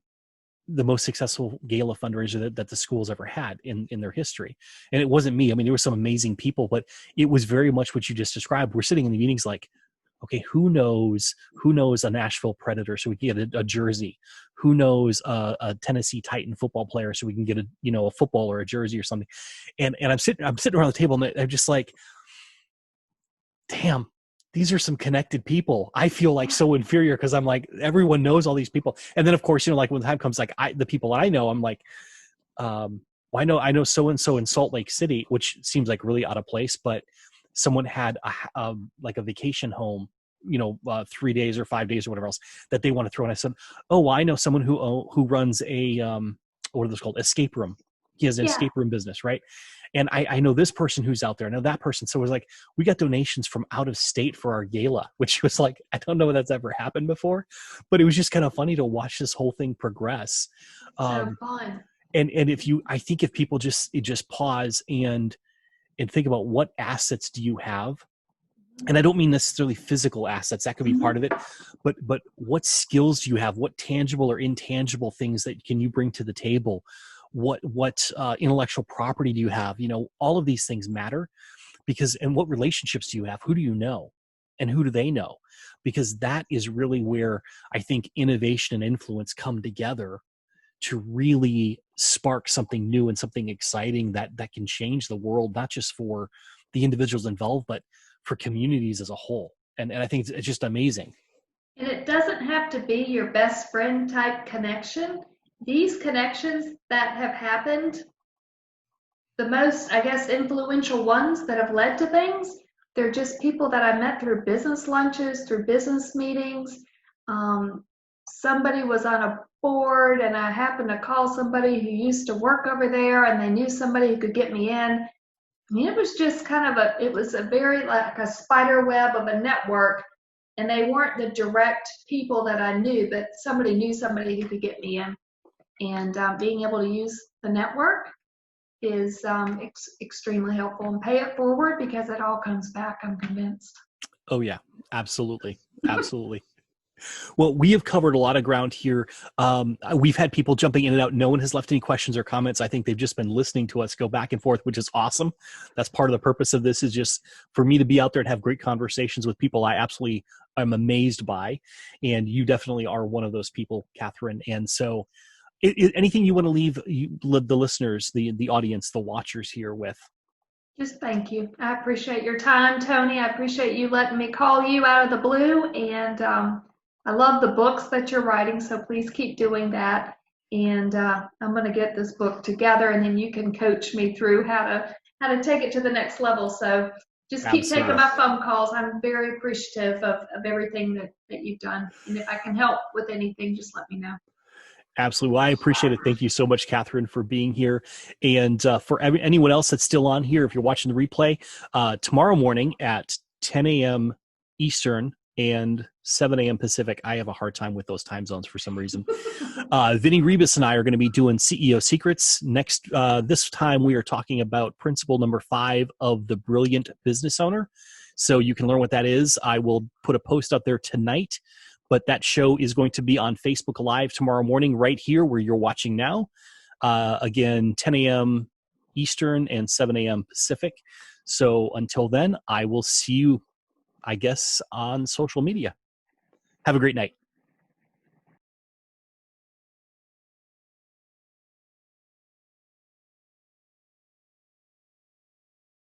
fundraiser that the school's ever had in their history. And it wasn't me. I mean, there were some amazing people, but it was very much what you just described. We're sitting in the meetings like, okay, who knows a Nashville Predator so we can get a jersey? Who knows a Tennessee Titan football player so we can get a football or a jersey or something? And I'm sitting around the table and I'm just like, damn, these are some connected people. I feel like so inferior because I'm like, everyone knows all these people. And then of course, like when the time comes, like the people that I know, I'm like, well, I know so-and-so in Salt Lake City, which seems like really out of place, but someone had a vacation home, 3 days or 5 days or whatever else that they want to throw. And I said, oh, well, I know someone who runs a, what are those called? Escape room. He has an escape room business, right? And I know this person who's out there. I know that person. So it was like, we got donations from out of state for our gala, which was like, I don't know if that's ever happened before, but it was just kind of funny to watch this whole thing progress.
So fun.
And I think if people just pause and think about what assets do you have And I don't mean necessarily physical assets, that could be part
Mhm.
of it, but what skills do you have? What tangible or intangible things that can you bring to the table? What intellectual property do you have? All of these things matter, because, and what relationships do you have? Who do you know, and who do they know? Because that is really where I think innovation and influence come together to really spark something new and something exciting that can change the world, not just for the individuals involved, but for communities as a whole. And I think it's just amazing.
And it doesn't have to be your best friend type connection. These connections that have happened, the most, I guess, influential ones that have led to things, they're just people that I met through business lunches, through business meetings. Um, Somebody was on a board and I happened to call somebody who used to work over there and they knew somebody who could get me in. I mean, it was just kind of it was a very like a spider web of a network. And they weren't the direct people that I knew, but somebody knew somebody who could get me in. And being able to use the network is extremely helpful, and pay it forward because it all comes back, I'm convinced.
Oh yeah, absolutely. Absolutely. Well, we have covered a lot of ground here. We've had people jumping in and out. No one has left any questions or comments. I think they've just been listening to us go back and forth, which is awesome. That's part of the purpose of this, is just for me to be out there and have great conversations with people I absolutely am amazed by. And you definitely are one of those people, Catherine. And so anything you want to leave the listeners, the audience, the watchers here with?
Just thank you. I appreciate your time, Tony. I appreciate you letting me call you out of the blue. And I love the books that you're writing, so please keep doing that. And I'm going to get this book together, and then you can coach me through how to take it to the next level. So just keep taking
Absolutely.
my phone calls. I'm very appreciative of everything that you've done. And if I can help with anything, just let me know.
Absolutely. Well, I appreciate it. Thank you so much, Catherine, for being here. And for anyone else that's still on here, if you're watching the replay, tomorrow morning at 10 a.m. Eastern and 7 a.m. Pacific, I have a hard time with those time zones for some reason. Vinny Rebus and I are going to be doing CEO Secrets. Next, this time we are talking about principle number 5 of the brilliant business owner. So you can learn what that is. I will put a post up there tonight, but that show is going to be on Facebook Live tomorrow morning, right here where you're watching now. Again, 10 a.m. Eastern and 7 a.m. Pacific. So until then, I will see you, I guess, on social media. Have a great night.